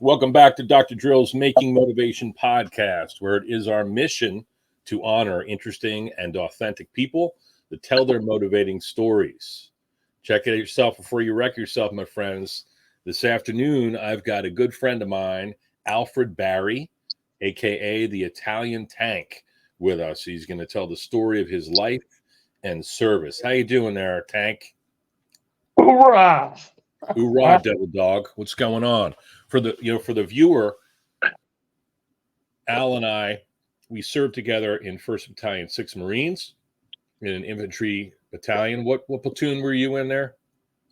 Welcome back to Dr. Drill's Making Motivation podcast, where it is our mission to honor interesting and authentic people that tell their motivating stories. Check it out yourself before you wreck yourself, my friends. This afternoon, I've got a good friend of mine, Alfred Bari, aka the Italian Tank, with us. He's going to tell the story of his life and service. How you doing there, Tank? Hoorah! Hoorah, devil dog. What's going on? For the viewer, Al and I, we served together in 1st Battalion, 6th Marines, in an infantry battalion. What platoon were you in there,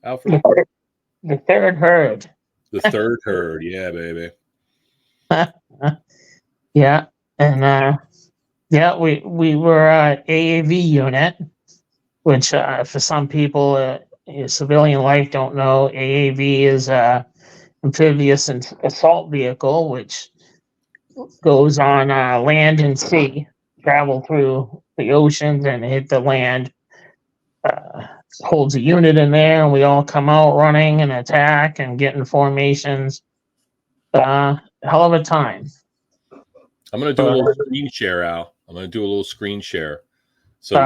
Alfred? The 3rd Herd. The 3rd Herd, yeah, baby. Yeah, and we were AAV unit, which for some people in civilian life don't know, AAV is amphibious and assault vehicle, which goes on land and sea, travel through the oceans and hit the land. Holds a unit in there, and we all come out running and attack and get in formations. Hell of a time. I'm going to do a little screen share, Al. I'm going to do a little screen share. So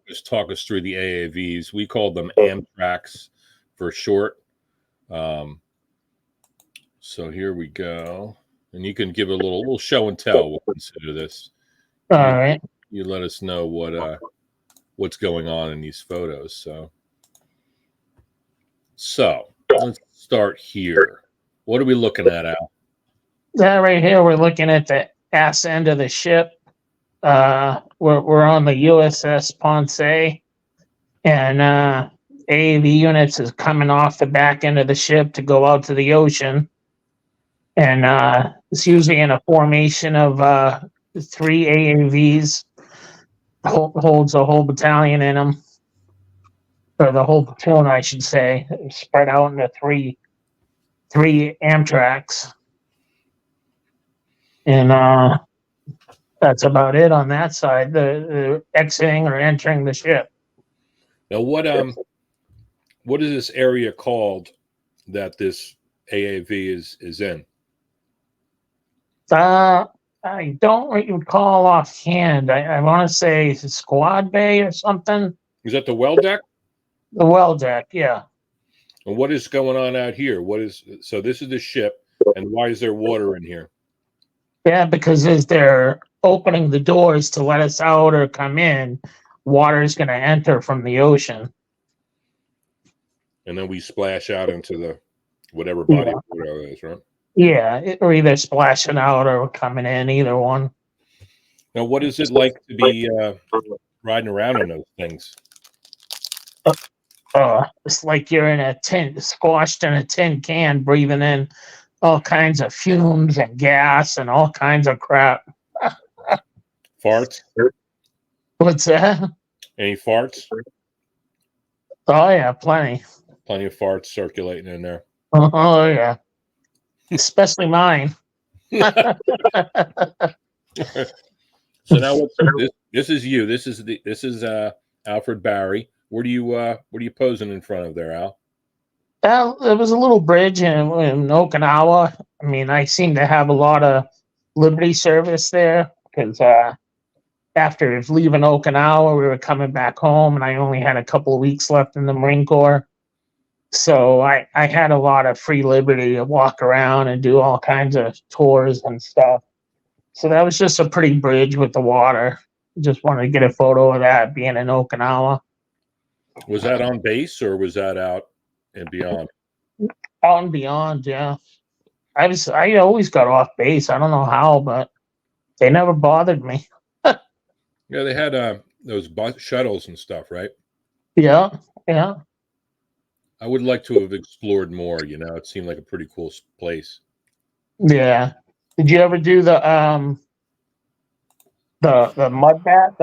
just talk us through the AAVs. We called them Amtracs for short. So here we go. And you can give a little show and tell. We'll consider this. All right. You let us know what's going on in these photos. So let's start here. What are we looking at, Al? Yeah, right here we're looking at the ass end of the ship. We're on the USS Ponce, and AAV units is coming off the back end of the ship to go out to the ocean, and it's usually in a formation of 3 AAVs. Holds a whole battalion in them, or the whole platoon, I should say, spread out into three Amtracs, and that's about it on that side. The exiting or entering the ship. Now, what is this area called that this AAV is in? I don't recall offhand. I want to say Squad Bay or something. Is that the well deck? The well deck, yeah. And what is going on out here? So this is the ship, and why is there water in here? Yeah, because as they're opening the doors to let us out or come in, water is going to enter from the ocean. And then we splash out into the whatever body of water is, right? Yeah, or either splashing out or coming in, either one. Now, what is it like to be riding around in those things? It's like you're in a tin, squashed in a tin can, breathing in all kinds of fumes and gas and all kinds of crap. Farts? What's that? Any farts? Oh, yeah, plenty. Plenty of farts circulating in there. Oh, yeah. Especially mine. So now this is you. This is Alfred Bari. What are you posing in front of there, Al? Well, there was a little bridge in Okinawa. I mean, I seem to have a lot of Liberty service there because after leaving Okinawa, we were coming back home, and I only had a couple of weeks left in the Marine Corps. So I had a lot of free liberty to walk around and do all kinds of tours and stuff. So that was just a pretty bridge with the water. Just wanted to get a photo of that being in Okinawa. Was that on base or was that out and beyond? Out and beyond, yeah. I always got off base. I don't know how, but they never bothered me. Yeah, they had those shuttles and stuff, right? Yeah. I would like to have explored more. It seemed like a pretty cool place. Yeah. Did you ever do the mud bath?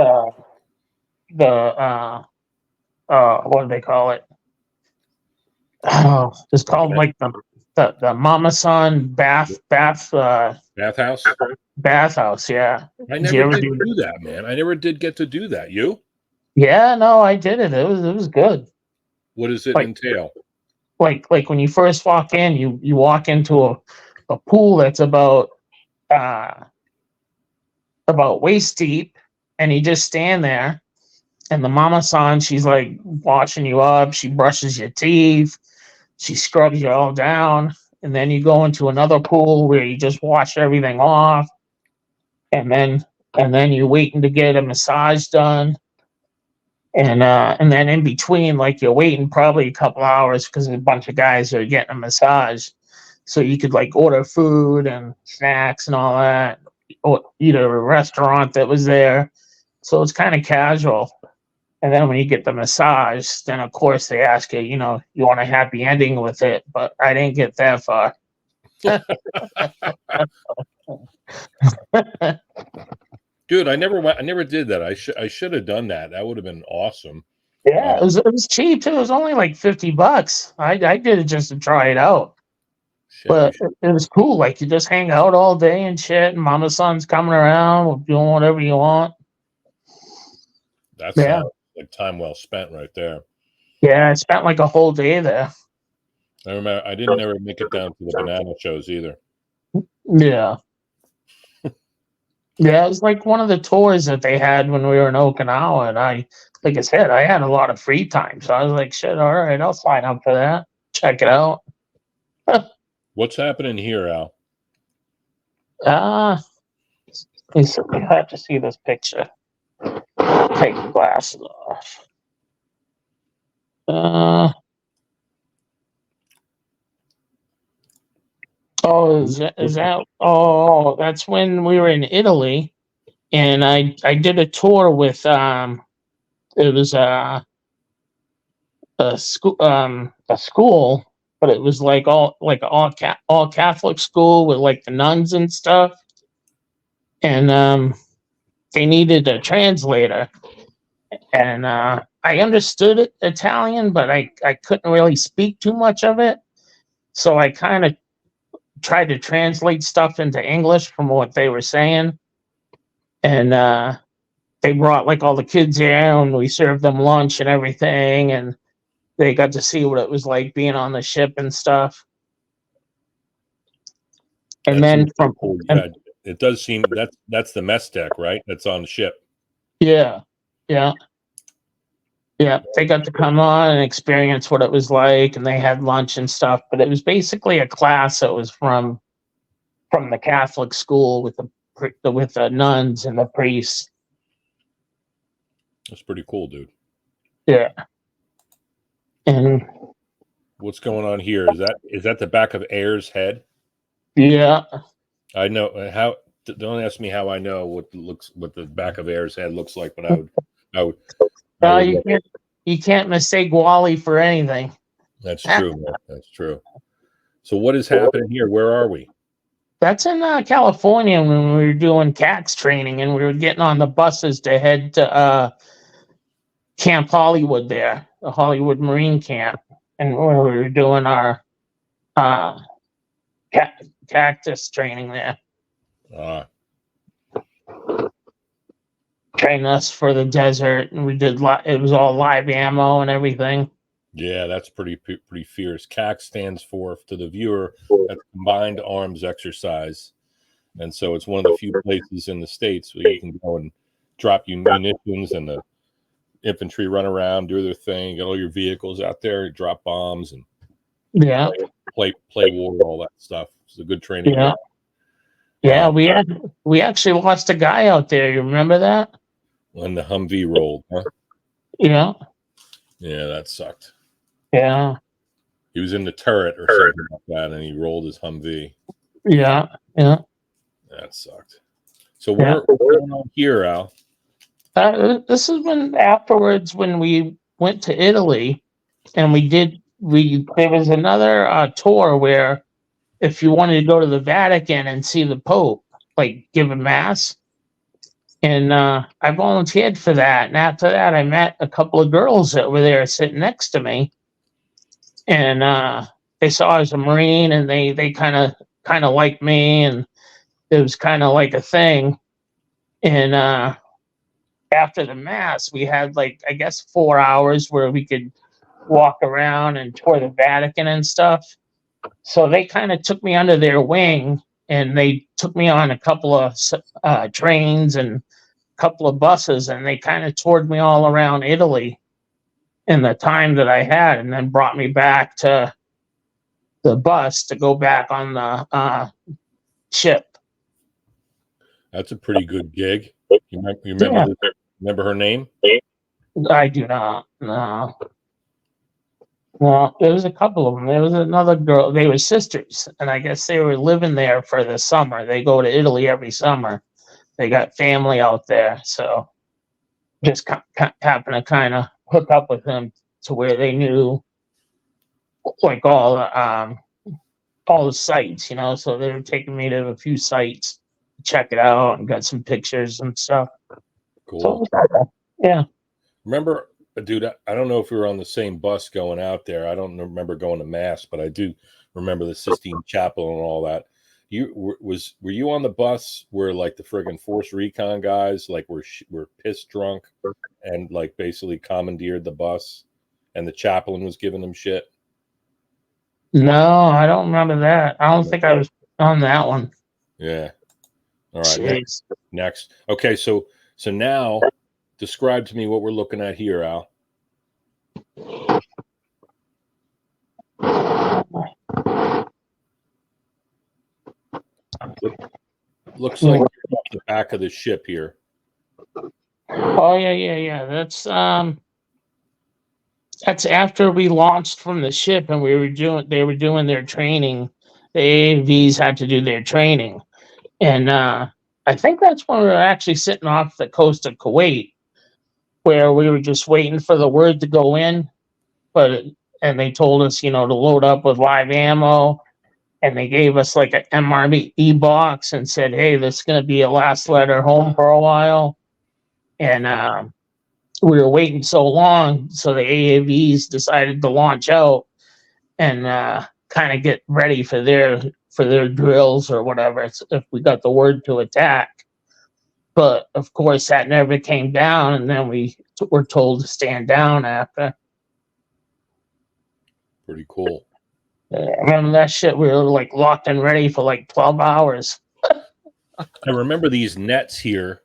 What do they call it? Oh, it's called like the Mama San bathhouse. Bathhouse, yeah. I never did do that, man. I never did get to do that. You? Yeah, no, I did it. It was good. What does it entail? like when you first walk in, you walk into a pool that's uh about waist deep, and you just stand there, and the mama san, she's like washing you up, she brushes your teeth, she scrubs you all down, and then you go into another pool where you just wash everything off, and then you're waiting to get a massage done, and then in between, like you're waiting probably a couple hours because a bunch of guys are getting a massage, so you could like order food and snacks and all that, or eat at a restaurant that was there. So it's kind of casual. And then when you get the massage, then of course they ask you, you want a happy ending with it, but I didn't get that far. Dude, I never did that. I should have done that. That would have been awesome. Yeah, it was cheap too. It was only like $50. I did it just to try it out. Shit, But it was cool. Like you just hang out all day and shit, and Mama Son's coming around doing whatever you want. that Yeah. sounds like time well spent right there. Yeah, I spent like a whole day there. I remember I didn't ever make it down to the banana shows either. Yeah. Yeah, it was like one of the tours that they had when we were in Okinawa, and like I said, I had a lot of free time, so I was like, shit, all right, I'll sign up for that. Check it out. What's happening here, Al? You have to see this picture. Take the glasses off. Is that? Oh, that's when we were in Italy, and I did a tour with it was a school, but it was like all Catholic school with like the nuns and stuff, and they needed a translator, and I understood Italian, but I couldn't really speak too much of it, so I kind of tried to translate stuff into English from what they were saying, and they brought like all the kids there, and we served them lunch and everything, and they got to see what it was like being on the ship and stuff. And then cool. Yeah, it does seem that's the mess deck, right? That's on the ship. Yeah, they got to come on and experience what it was like, and they had lunch and stuff. But it was basically a class that was from the Catholic school with the nuns and the priests. That's pretty cool, dude. Yeah. And what's going on here? Is that the back of Air's head? Yeah. I know how. Don't ask me how I know what the back of Air's head looks like, but I would. You can't mistake Wally for anything. That's true, man. That's true. So what is happening here? Where are we? That's in California when we were doing CAX training, and we were getting on the buses to head to Camp Hollywood there, the Hollywood Marine Camp, and we were doing our cactus training there. Trained us for the desert, and we did it was all live ammo and everything. Yeah, that's pretty fierce. CAC stands for, to the viewer, that's Combined Arms Exercise, and so it's one of the few places in the States where you can go and drop your munitions, and the infantry run around, do their thing, get all your vehicles out there, drop bombs, and play war, all that stuff. It's a good training. Yeah, we actually lost a guy out there. You remember that? When the Humvee rolled, huh? Yeah. Yeah, that sucked. Yeah. He was in the turret or something like that, and he rolled his Humvee. Yeah. That sucked. So what's going on here, Al? This is when we went to Italy, and there was another tour where if you wanted to go to the Vatican and see the Pope, like give a mass. And I volunteered for that. And after that, I met a couple of girls that were there sitting next to me. And they saw I was a Marine, and they kind of liked me, and it was kind of like a thing. And after the mass, we had like, I guess, 4 hours where we could walk around and tour the Vatican and stuff. So they kind of took me under their wing, and they took me on a couple of trains and a couple of buses, and they kind of toured me all around Italy in the time that I had, and then brought me back to the bus to go back on the ship. That's a pretty good gig. You remember her name? I do not. No. Well, there was a couple of them. There was another girl. They were sisters, and I guess they were living there for the summer. They go to Italy every summer. They got family out there, so just happened to kind of hook up with them to where they knew like all the sites, you know. So they were taking me to a few sites, to check it out, and got some pictures and stuff. Cool. So, yeah. Remember, dude, I don't know if we were on the same bus going out there. I don't remember going to Mass, but I do remember the Sistine Chapel and all that. Were you on the bus where like the friggin' Force Recon guys like were pissed drunk and like basically commandeered the bus, and the chaplain was giving them shit? No, I don't remember that. I don't think I was on that one. Yeah. All right. Next. Okay, so now describe to me what we're looking at here, Al. Looks like you're off the back of the ship here. Oh yeah. That's after we launched from the ship, and they were doing their training. The AAVs had to do their training, and I think that's when we were actually sitting off the coast of Kuwait, where we were just waiting for the word to go in. And they told us, to load up with live ammo, and they gave us like an MRE box and said, "Hey, this is going to be a last letter home for a while." And we were waiting so long, so the AAVs decided to launch out and kind of get ready for their drills or whatever. If we got the word to attack, but of course that never came down, and then we were told to stand down after. Pretty cool. I remember that shit. We were like locked and ready for like 12 hours. I remember these nets here,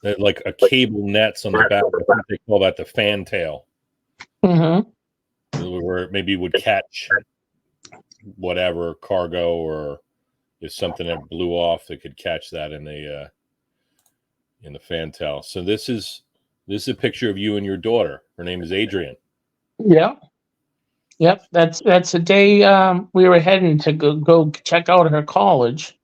that like a cable nets on the back. I think they call that the fantail. Mm-hmm. Where maybe would catch whatever cargo, or if something that blew off, they could catch that in the fantail. So this is a picture of you and your daughter. Her name is Adrian. Yeah. Yep, that's the day we were heading to go check out her college.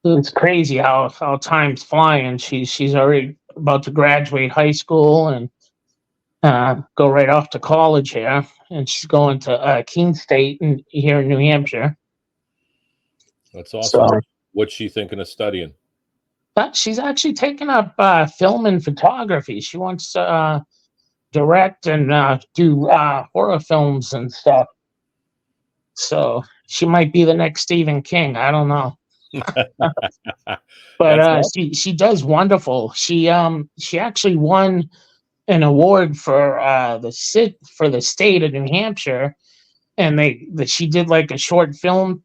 It's crazy how time's flying. She's already about to graduate high school and go right off to college here, and she's going to Keene State here in New Hampshire. That's awesome. So, what's she thinking of studying? But she's actually taking up film and photography. She wants to direct and do horror films and stuff. So she might be the next Stephen King. I don't know. But she does wonderful. She actually won an award for the state of New Hampshire, and she did like a short film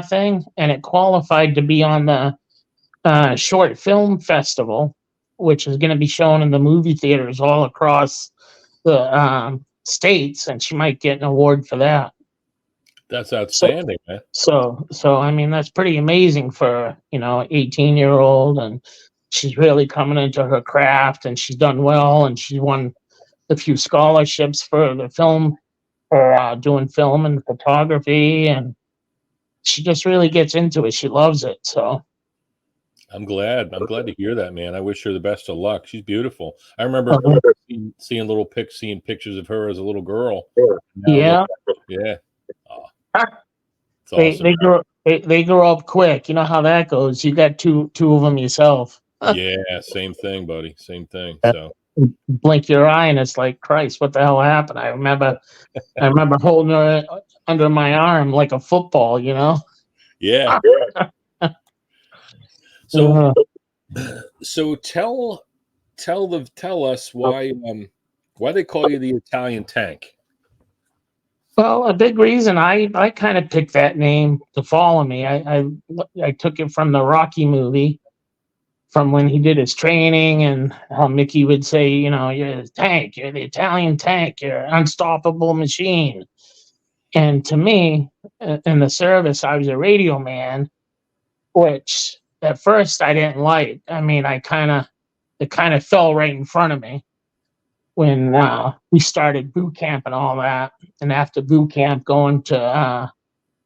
thing, and it qualified to be on the short film festival, which is going to be shown in the movie theaters all across the states, and she might get an award for that. That's outstanding, man. So I mean, that's pretty amazing for 18-year-old, and she's really coming into her craft, and she's done well, and she won a few scholarships for the film, for doing film and photography, and she just really gets into it. She loves it. So I'm glad to hear that, man. I wish her the best of luck. She's beautiful. I remember seeing little pictures of her as a little girl. Yeah. Yeah. It's awesome. They grow up quick. You know how that goes. You got two of them yourself. Yeah, same thing, buddy. Same thing. So blink your eye and it's like, Christ, what the hell happened? I remember holding her under my arm like a football, Yeah. So tell us why they call you the Italian tank. Well, a big reason I kind of picked that name to follow me. I took it from the Rocky movie, from when he did his training, and how Mickey would say, you know, you're the tank, you're the Italian tank, you're an unstoppable machine. And to me, in the service, I was a radio man, which at first I didn't like. I mean, it kind of fell right in front of me when we started boot camp and all that. And after boot camp, going to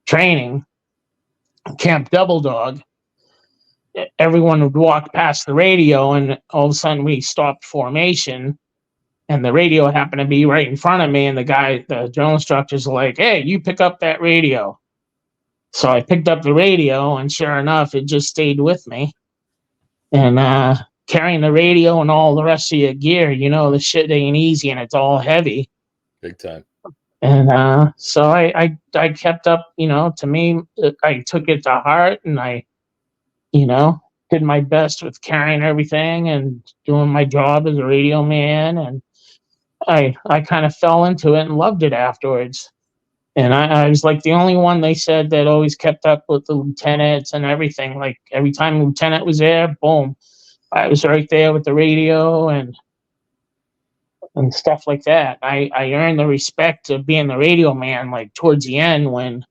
training, Camp Double Dog, everyone would walk past the radio, and all of a sudden we stopped formation, and the radio happened to be right in front of me. And the drill instructors were like, "Hey, you pick up that radio." So I picked up the radio, and sure enough, it just stayed with me. And carrying the radio and all the rest of your gear, you know, the shit ain't easy, and it's all heavy. Big time. And so I kept up, you know, to me, I took it to heart, and I, you know, did my best with carrying everything and doing my job as a radio man. And I kind of fell into it and loved it afterwards. And I was like the only one, they said, that always kept up with the lieutenants and everything. Like every time lieutenant was there, boom, I was right there with the radio and stuff like that. I earned the respect of being the radio man, like towards the end when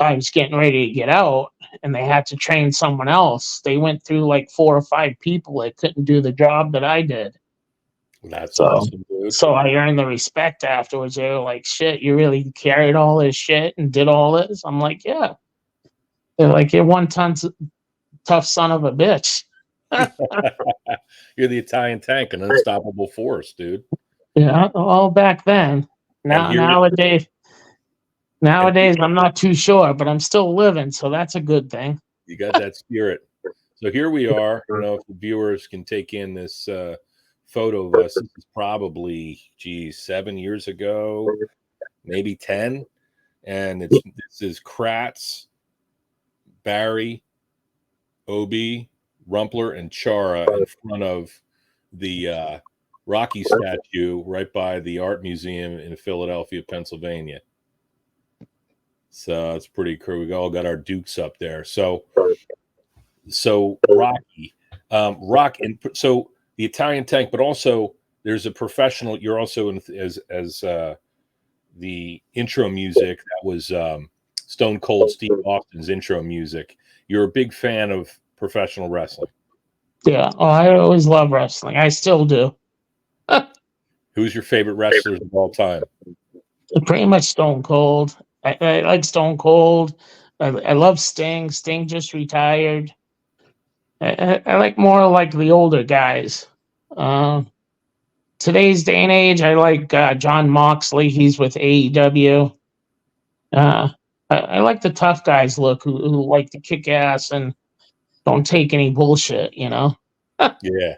I was getting ready to get out and they had to train someone else. They went through like 4 or 5 people that couldn't do the job that I did. That's awesome, dude. So I earned the respect afterwards. They were like, "Shit, you really carried all this shit and did all this?" I'm like, "Yeah." They're like, "You're one tough son of a bitch." You're the Italian tank, an unstoppable force, dude. Yeah, all back then. Nowadays, I'm not too sure, but I'm still living, so that's a good thing. You got that spirit. So here we are. You know, if the viewers can take in this photo of us, this is probably 7 years ago, maybe 10. And this is Kratz, Bari, Obi, Rumpler, and Chara in front of the Rocky statue right by the Art Museum in Philadelphia, Pennsylvania. So it's pretty cool. We all got our dukes up there. So Rocky, and so the Italian tank, but also there's a professional. You're also in as the intro music. That was Stone Cold Steve Austin's intro music. You're a big fan of professional wrestling. Yeah, I always love wrestling. I still do. Who's your favorite wrestlers of all time? Pretty much Stone Cold. I like Stone Cold. I love Sting. Sting just retired. I like more like the older guys. Today's day and age, I like John Moxley. He's with AEW. I like the tough guys look who like to kick ass and don't take any bullshit, you know? Yeah.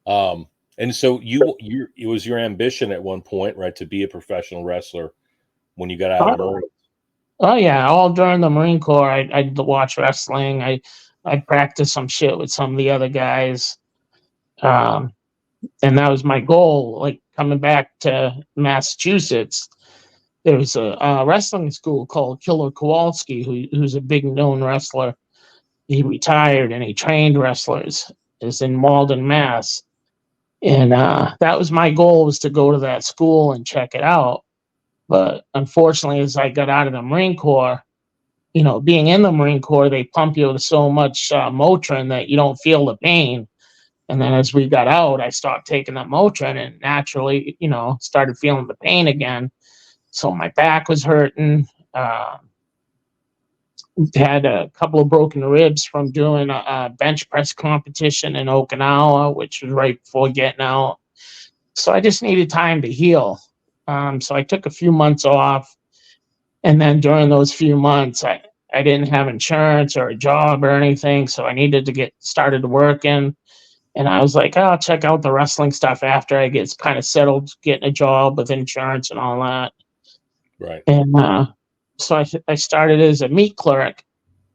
And so it was your ambition at one point, right, to be a professional wrestler when you got out of the Marines? Oh yeah, all during the Marine Corps, I'd watch wrestling. I'd practice some shit with some of the other guys, and that was my goal. Like coming back to Massachusetts, there was a wrestling school called Killer Kowalski, who's a big known wrestler. He retired and he trained wrestlers. It's in Malden, Mass. And that was my goal, was to go to that school and check it out. But unfortunately, as I got out of the Marine Corps, you know, being in the Marine Corps, they pump you with so much Motrin that you don't feel the pain. And then as we got out, I stopped taking that Motrin and naturally, you know, started feeling the pain again. So my back was hurting. Had a couple of broken ribs from doing a bench press competition in Okinawa, which was right before getting out. So I just needed time to heal. So I took a few months off. And then during those few months, I didn't have insurance or a job or anything. So I needed to get started working. And I was like, oh, I'll check out the wrestling stuff after I get kind of settled, getting a job with insurance and all that. Right. And so I started as a meat clerk.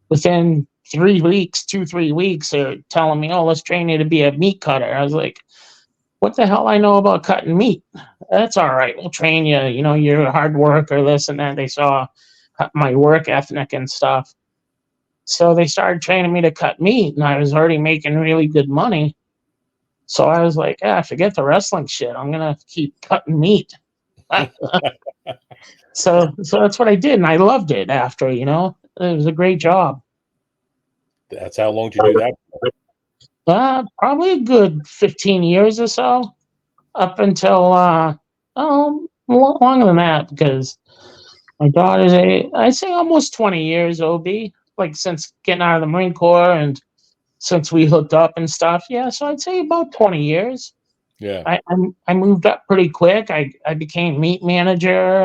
Within 3 weeks, 3 weeks, they're telling me, oh, let's train you to be a meat cutter. I was like, what the hell I know about cutting meat? That's all right. We'll train you. You know, you're a hard worker, this and that. They saw my work ethic and stuff. So they started training me to cut meat, and I was already making really good money. So I was like, yeah, forget the wrestling shit. I'm going to keep cutting meat. So that's what I did, and I loved it after, you know. It was a great job. That's how long did you do that? Probably a good 15 years or so, up until longer than that, because my daughter's I say almost 20 years OB, like since getting out of the Marine Corps and since we hooked up and stuff. Yeah, so I'd say about 20 years. Yeah. I moved up pretty quick. I became meat manager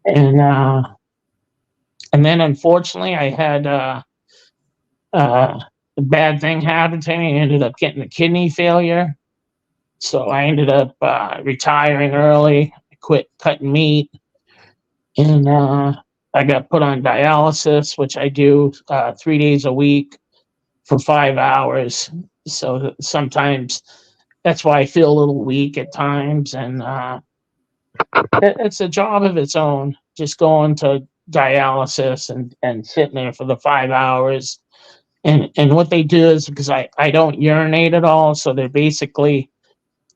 and then unfortunately I had a bad thing happen to me. I ended up getting a kidney failure. So I ended up retiring early. I quit cutting meat, and I got put on dialysis, which I do 3 days a week for 5 hours. So sometimes that's why I feel a little weak at times, and it's a job of its own. Just going to dialysis and sitting there for the 5 hours. And what they do is, because I don't urinate at all, so they're basically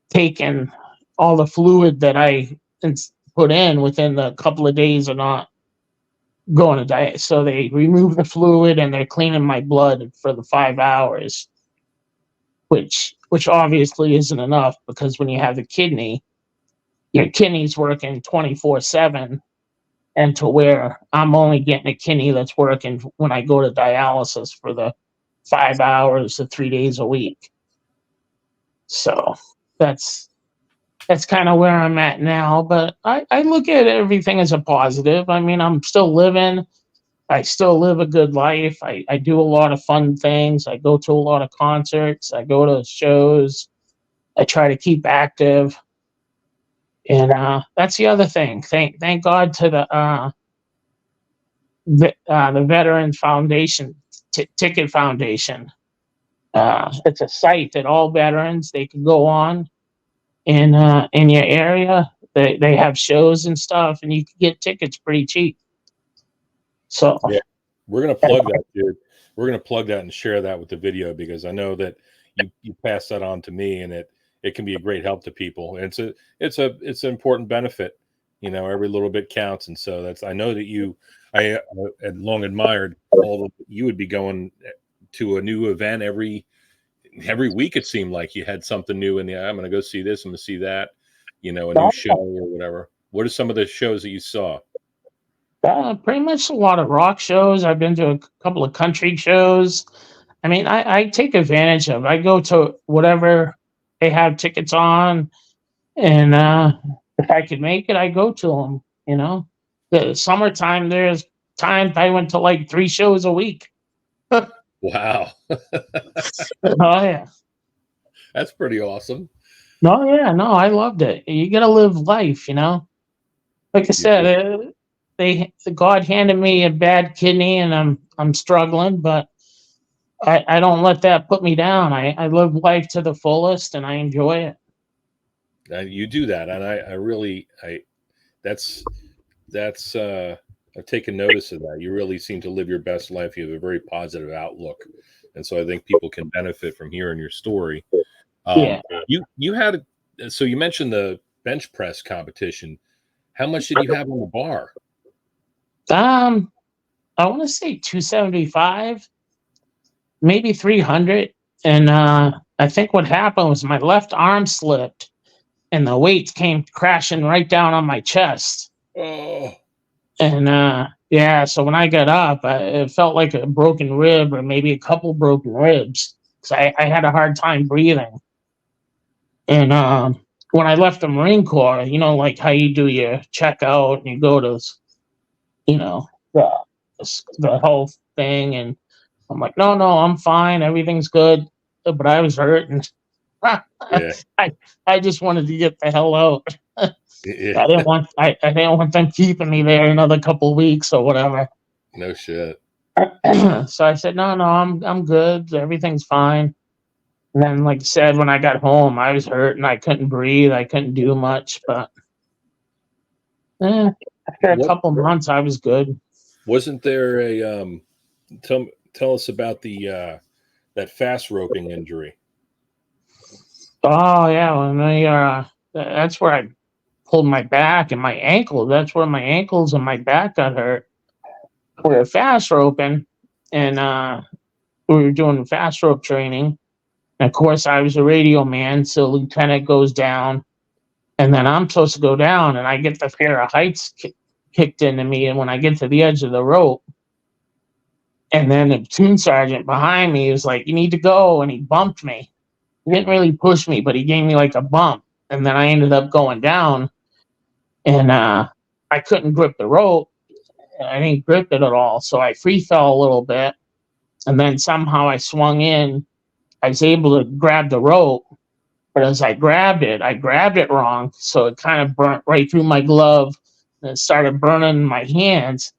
taking all the fluid that I put in within a couple of days of not going to diet. So they remove the fluid and they're cleaning my blood for the 5 hours, which obviously isn't enough, because when you have the kidney, your kidney's working 24/7, and to where I'm only getting a kidney that's working when I go to dialysis for the 5 hours or 3 days a week. So that's kind of where I'm at now. But I look at everything as a positive. I mean, I'm still living. I still live a good life. I do a lot of fun things. I go to a lot of concerts. I go to shows. I try to keep active. And that's the other thing. Thank God to the Veterans Foundation, Ticket Foundation. It's a site that all veterans, they can go on in your area. They have shows and stuff, and you can get tickets pretty cheap. So yeah, we're gonna plug that, dude. We're gonna plug that and share that with the video, because I know that you pass that on to me, and it can be a great help to people. And it's an important benefit. You know, every little bit counts, and so I know that I had long admired all you would be going to a new event every week. It seemed like you had something new in the. I'm going to go see this. I'm going to see that. You know, a new show or whatever. What are some of the shows that you saw? Pretty much a lot of rock shows. I've been to a couple of country shows. I mean, I take advantage of it. I go to whatever they have tickets on, and if I can make it, I go to them. You know, the summertime, there's times I went to like 3 shows a week. Wow. Oh yeah. That's pretty awesome. No, yeah, no, I loved it. You gotta live life, you know. Like I said, God handed me a bad kidney, and I'm struggling, but I don't let that put me down. I live life to the fullest, and I enjoy it. You do that, and I really that's I've taken notice of that. You really seem to live your best life. You have a very positive outlook, and so I think people can benefit from hearing your story. Yeah. You had, so you mentioned the bench press competition. How much did you have on the bar? I want to say 275, maybe 300, and I think what happened was my left arm slipped, and the weights came crashing right down on my chest. Oh. And yeah, so when I got up, it felt like a broken rib, or maybe a couple broken ribs, because I had a hard time breathing. And when I left the Marine Corps, you know, like how you do your checkout and you go to, you know, the whole thing, and I'm like, no, I'm fine, everything's good, but I was hurting. Yeah. I just wanted to get the hell out. Yeah. I didn't want them keeping me there another couple of weeks or whatever. No shit. So I said, no, I'm good. Everything's fine. And then, like I said, when I got home, I was hurt and I couldn't breathe. I couldn't do much, but after a What couple months, I was good. wasn't there a tell us about the that fast roping injury? Oh yeah, when that's where I pulled my back and my ankle. That's where my ankles and my back got hurt. We were fast roping, and we were doing fast rope training. And of course, I was a radio man, so lieutenant goes down, and then I'm supposed to go down, and I get the fear of heights kicked into me. And when I get to the edge of the rope, and then the platoon sergeant behind me was like, "You need to go," and he bumped me. He didn't really push me, but he gave me like a bump, and then I ended up going down, and I couldn't grip the rope. I didn't grip it at all, so I free fell a little bit, and then somehow I swung in. I was able to grab the rope, but as I grabbed it wrong, so it kind of burnt right through my glove, and it started burning my hands.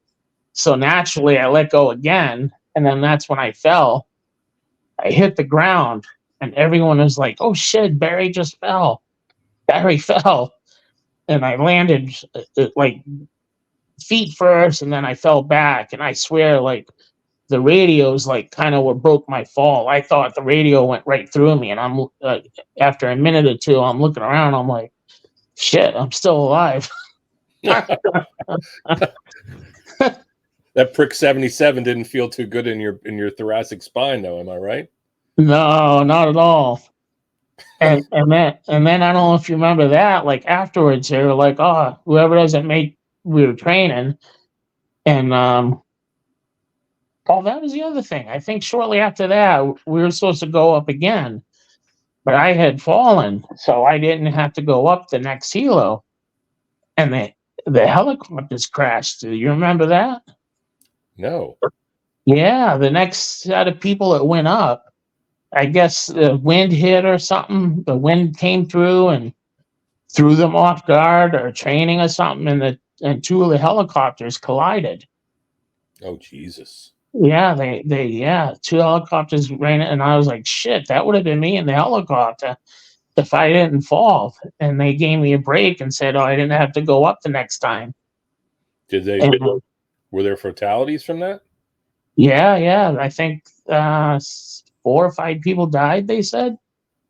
So naturally, I let go again, and then that's when I fell. I hit the ground, and everyone was like, "Oh shit, Barry just fell. Barry fell." And I landed like feet first, and then I fell back, and I swear, like the radios, like kind of what broke my fall. I thought the radio went right through me, and I'm after a minute or two, I'm looking around, I'm like, shit, I'm still alive. That prick 77 didn't feel too good in your thoracic spine, though. Am I right? No, not at all. And then I don't know if you remember that. Like afterwards, they were like, "Oh, whoever doesn't make," we were training, and oh, that was the other thing. I think shortly after that, we were supposed to go up again, but I had fallen, so I didn't have to go up the next helo, and the helicopters crashed. Do you remember that? No. Yeah, the next set of people that went up, I guess the wind hit or something. The wind came through and threw them off guard or training or something, and two of the helicopters collided. Oh Jesus. Yeah, they two helicopters ran, and I was like, shit, that would have been me in the helicopter if I didn't fall. And they gave me a break and said, oh, I didn't have to go up the next time. Did they? And, Were there fatalities from that? yeah, I think 4 or 5 people died. They said,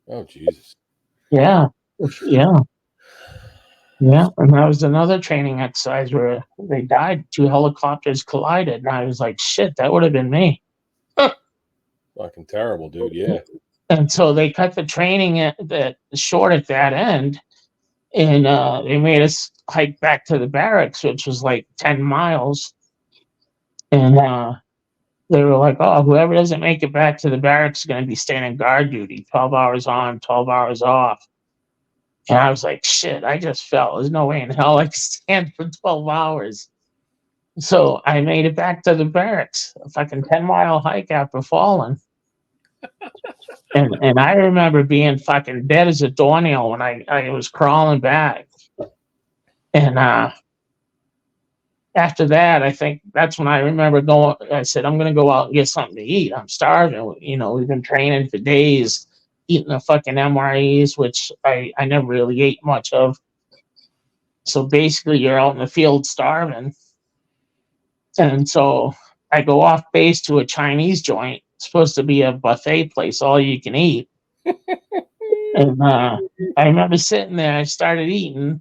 Oh Jesus. yeah. Yeah, and that was another training exercise where they died. 2 helicopters collided, and I was like, "Shit, that would have been me." Fucking terrible, dude. Yeah. And so they cut the training that short at that end, and they made us hike back to the barracks, which was like 10 miles. And they were like, "Oh, whoever doesn't make it back to the barracks is going to be standing guard duty, 12 hours on, 12 hours off." And I was like, shit, I just fell. There's no way in hell I could stand for 12 hours. So I made it back to the barracks, a fucking 10-mile hike after falling. And I remember being fucking dead as a doornail when I was crawling back. And after that, I think that's when I remember going, I said, I'm going to go out and get something to eat. I'm starving. You know, we've been training for days, eating the fucking MREs, which I never really ate much of. So basically, you're out in the field starving. And so I go off base to a Chinese joint. It's supposed to be a buffet place, all you can eat. And I remember sitting there, I started eating.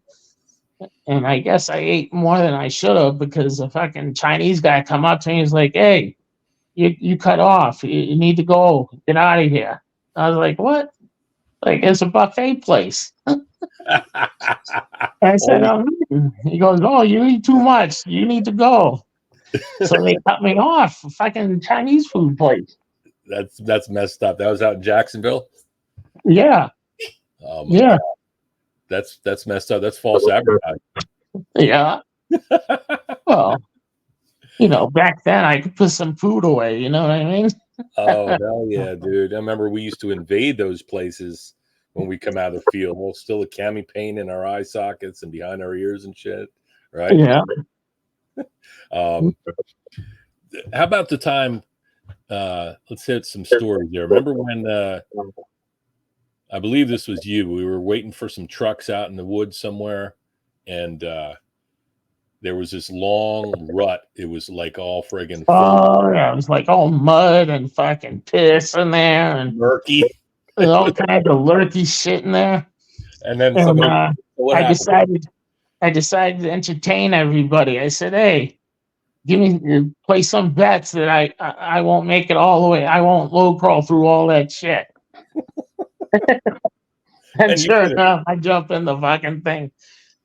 And I guess I ate more than I should have because the fucking Chinese guy come up to me. He's like, hey, you cut off. You need to go. Get out of here. I was like, what? Like, it's a buffet place. I said, he goes, oh, you eat too much. You need to go. So they cut me off. Fucking Chinese food place. That's messed up. That was out in Jacksonville. Yeah. Oh my God. That's messed up. That's false advertising. Yeah. Well, you know, back then I could put some food away. You know what I mean? Oh hell yeah, dude! I remember we used to invade those places when we come out of the field. We'll still a cami paint in our eye sockets and behind our ears and shit, right? Yeah. How about the time? Let's hit some stories there. Remember when I believe this was you. We were waiting for some trucks out in the woods somewhere, and there was this long rut. It was like all friggin' Oh, yeah, it was like all mud and fucking piss in there, and murky. all kinds of lurky shit in there. And then And somebody, what I happened? decided to entertain everybody. I said, "Hey, play some bets that I won't make it all the way. I won't low crawl through all that shit." And And you sure did it. enough, I jump in the fucking thing,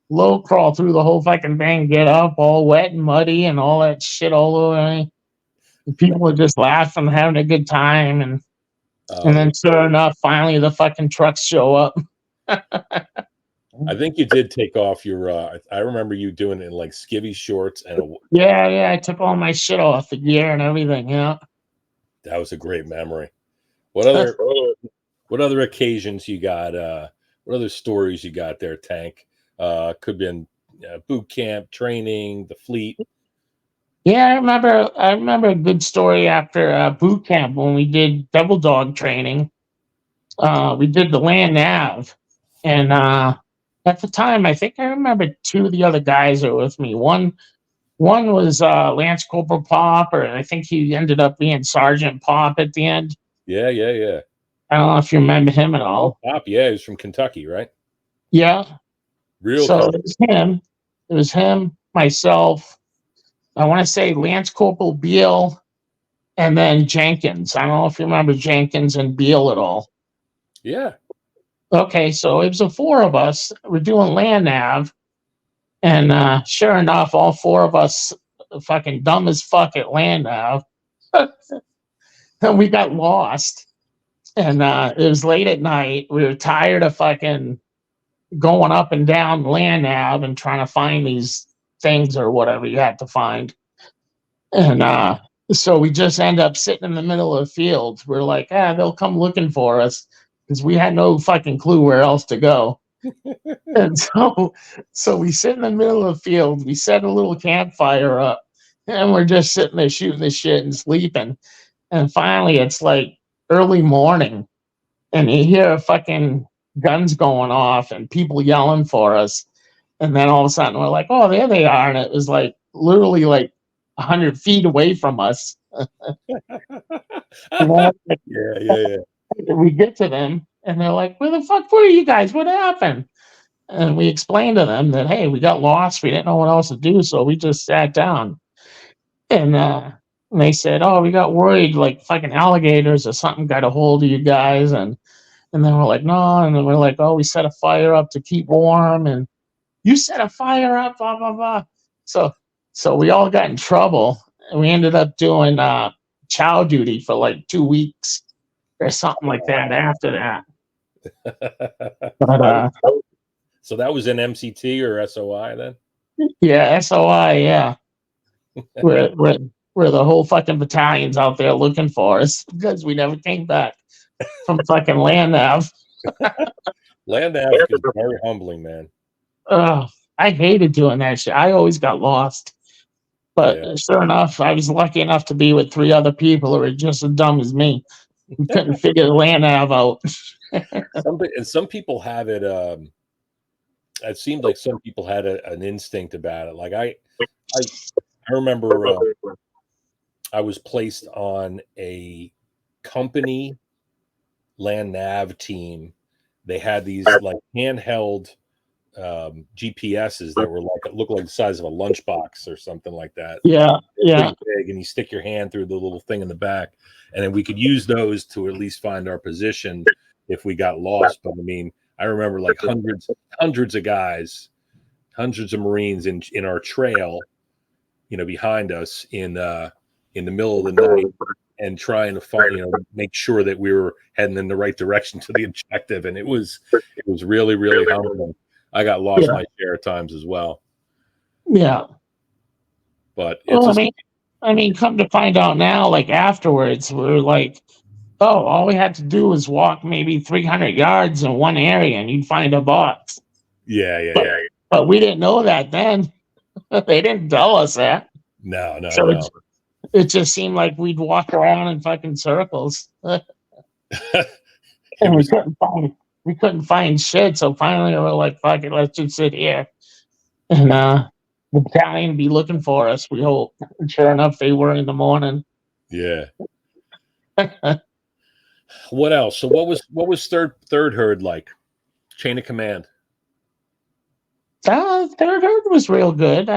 low crawl through the whole fucking thing, get up all wet and muddy and all that shit all over me. And people were just laughing, having a good time, and then sure enough, finally the fucking trucks show up. I think you did take off your. I remember you doing it in like skivvy shorts and Yeah, I took all my shit off, the gear and everything. Yeah, that was a great memory. What other occasions you got? What other stories you got there, Tank? Could have been boot camp, training, the fleet. yeah. I remember a good story after boot camp when we did double dog training. We did the land nav, and at the time, I think I remember two of the other guys that were with me. One was Lance Corporal Pop, or I think he ended up being Sergeant Pop at the end. Yeah. I don't know if you remember him at all. Oh, Pop, yeah, he was from Kentucky, right? Yeah. Real. So it was him. It was him, myself. I want to say Lance Corporal Beal, and then Jenkins. I don't know if you remember Jenkins and Beal at all. Yeah. Okay, so it was the four of us. We're doing land nav, and sure enough, all four of us fucking dumb as fuck at land nav. And we got lost. And it was late at night. We were tired of fucking going up and down land nav and trying to find these things or whatever you had to find. And so we just end up sitting in the middle of the field. We're like, they'll come looking for us, because we had no fucking clue where else to go. And so we sit in the middle of the field. We set a little campfire up, and we're just sitting there shooting the shit and sleeping. And finally, it's like early morning, and you hear fucking guns going off and people yelling for us. And then all of a sudden, we're like, "Oh, there they are!" And it was like literally like 100 feet away from us. Yeah. We get to them, and they're like, "Where the fuck were you guys? What happened?" And we explained to them that, hey, we got lost. We didn't know what else to do, so we just sat down. And they said, "Oh, we got worried, like fucking alligators or something got a hold of you guys." And then we're like, "No." And then we're like, "Oh, we set a fire up to keep warm." And you set a fire up, blah blah blah. So we all got in trouble, and we ended up doing chow duty for like 2 weeks or something like that after that. But so that was an MCT or SOI then? yeah, SOI, yeah. We're the whole fucking battalion's out there looking for us because we never came back from fucking land nav. Land nav is very humbling, man. I hated doing that shit. I always got lost. But sure enough, I was lucky enough to be with 3 other people who were just as dumb as me. We couldn't figure the land nav out. Some people have it. It seemed like some people had an instinct about it. Like I remember I was placed on a company land nav team. They had these like handheld GPSs that were like, looked like the size of a lunchbox or something like that. Yeah. Pretty big, and you stick your hand through the little thing in the back, and then we could use those to at least find our position if we got lost. But I mean, I remember like hundreds of guys, hundreds of Marines in our trail, behind us in the middle of the night, and trying to find, make sure that we were heading in the right direction to the objective. And it was really, really humbling. I got lost my share of times as well. Yeah. But I mean, come to find out now, like afterwards, we're like, oh, all we had to do was walk maybe 300 yards in one area and you'd find a box. Yeah. But we didn't know that then. They didn't tell us that. No. It just seemed like we'd walk around in fucking circles. And we couldn't find it. we couldn't find shit. So finally, we were like, "Fuck it, let's just sit here." And the battalion be looking for us. We hope. And sure enough, they were in the morning. Yeah. What else? So what was third herd like? Chain of command. Third herd was real good.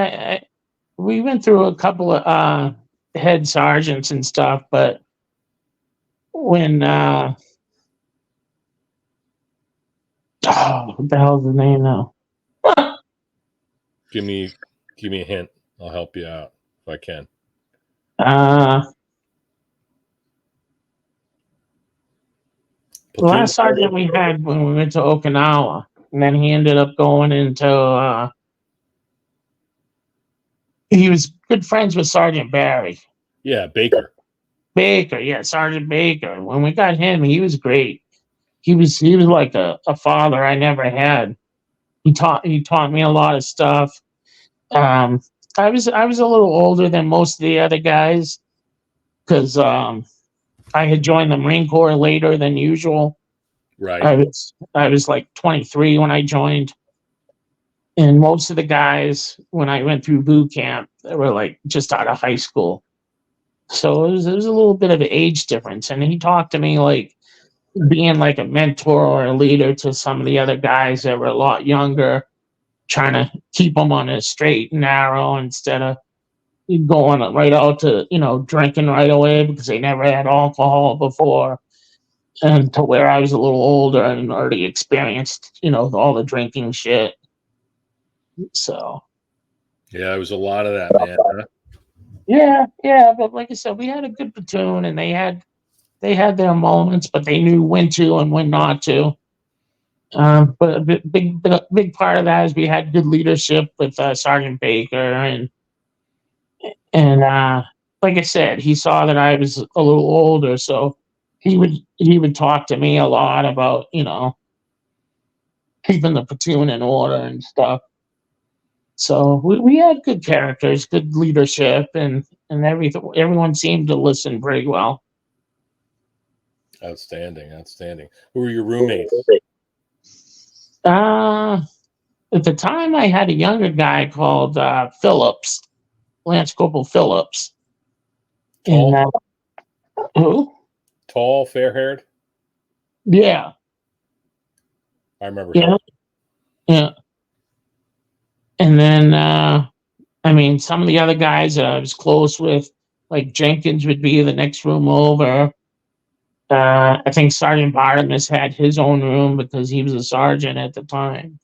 We went through a couple of head sergeants and stuff, but when what the hell's his name now? Give me a hint. I'll help you out if I can. The last sergeant we had when we went to Okinawa, and then he ended up going into. He was good friends with Sergeant Bari. Yeah, Baker. Baker, yeah, Sergeant Baker. When we got him, he was great. He was like a father I never had. He taught me a lot of stuff. I was a little older than most of the other guys because I had joined the Marine Corps later than usual. Right. I was like 23 when I joined, and most of the guys when I went through boot camp they were like just out of high school. So it was a little bit of an age difference, and he talked to me like being like a mentor or a leader to some of the other guys that were a lot younger, trying to keep them on a straight and narrow instead of going right out to drinking right away because they never had alcohol before, and to where I was a little older and already experienced all the drinking shit. So yeah, there was a lot of that, man. Huh? Yeah, but like I said, we had a good platoon, and they had their moments, but they knew when to and when not to. But a big part of that is we had good leadership with Sergeant Baker, and like I said, he saw that I was a little older, so he would talk to me a lot about keeping the platoon in order and stuff. So we had good characters, good leadership, and everything. Everyone seemed to listen pretty well. Outstanding. Who were your roommates? At the time, I had a younger guy called Phillips, Lance Corporal Phillips. Tall? And, who? Tall, fair-haired? Yeah. I remember him. Yeah. And then, some of the other guys I was close with, like Jenkins would be the next room over. I think Sergeant Bartimus had his own room because he was a sergeant at the time.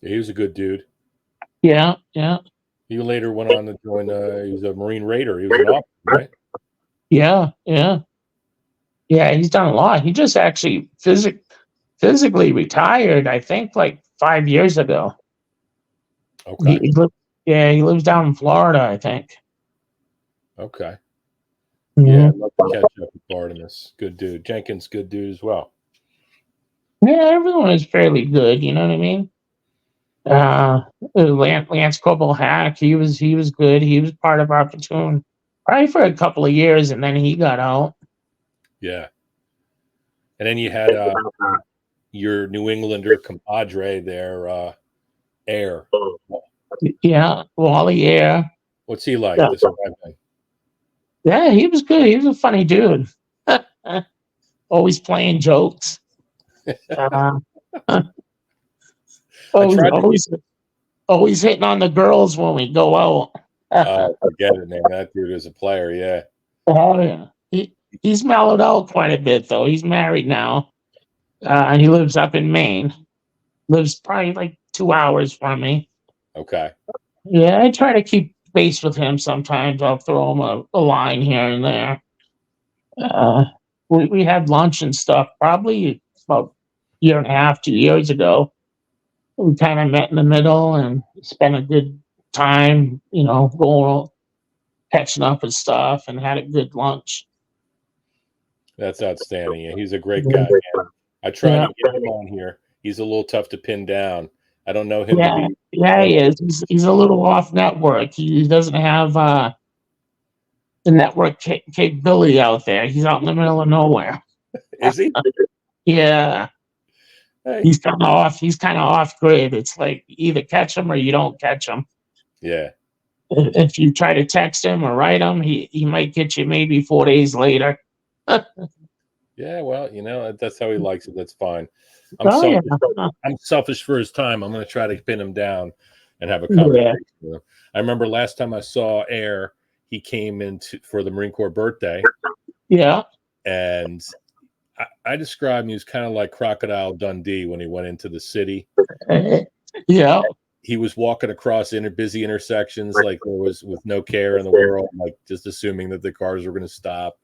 He was a good dude. Yeah. He later went on to join. He was a Marine Raider. He was an officer, right? Yeah. He's done a lot. He just actually physically retired. I think like 5 years ago. Okay. He lives down in Florida, I think. Okay. Mm-hmm. Yeah, I'd love to catch up with Bartimus. Good dude. Jenkins, good dude as well. Yeah, everyone is fairly good. You know what I mean? Lance Corporal Hack, he was good. He was part of our platoon probably for a couple of years, and then he got out. Yeah. And then you had your New Englander compadre there, Air. Yeah, Wally Air. What's he like? Yeah, he was good. He was a funny dude. Always playing jokes. Always hitting on the girls when we go out. Oh, forget it, man. That dude is a player, yeah. Oh, yeah. He's mellowed out quite a bit, though. He's married now, and he lives up in Maine. Lives probably like 2 hours from me. Okay. Yeah, I try to keep pace with him sometimes. I'll throw him a line here and there. We had lunch and stuff probably about a year and a half, 2 years ago. We kind of met in the middle and spent a good time, going catching up and stuff, and had a good lunch. That's outstanding. Yeah, he's a great guy. Man. I tried to get him on here. He's a little tough to pin down. I don't know him. Yeah, he is. He's a little off network. He doesn't have the network capability out there. He's out in the middle of nowhere. Is he? Yeah. Hey. He's kind of off. He's kind of off grid. It's like either catch him or you don't catch him. Yeah. If you try to text him or write him, he might get you maybe 4 days later. Yeah, well, that's how he likes it. That's fine. Oh yeah. I'm selfish for his time. I'm going to try to pin him down and have a Yeah. conversation with him. I remember last time I saw Air, he came in for the Marine Corps birthday. Yeah. And I describe him, he was kind of like Crocodile Dundee when he went into the city. Yeah. He was walking across busy intersections like there was with no care in the world, like just assuming that the cars were going to stop.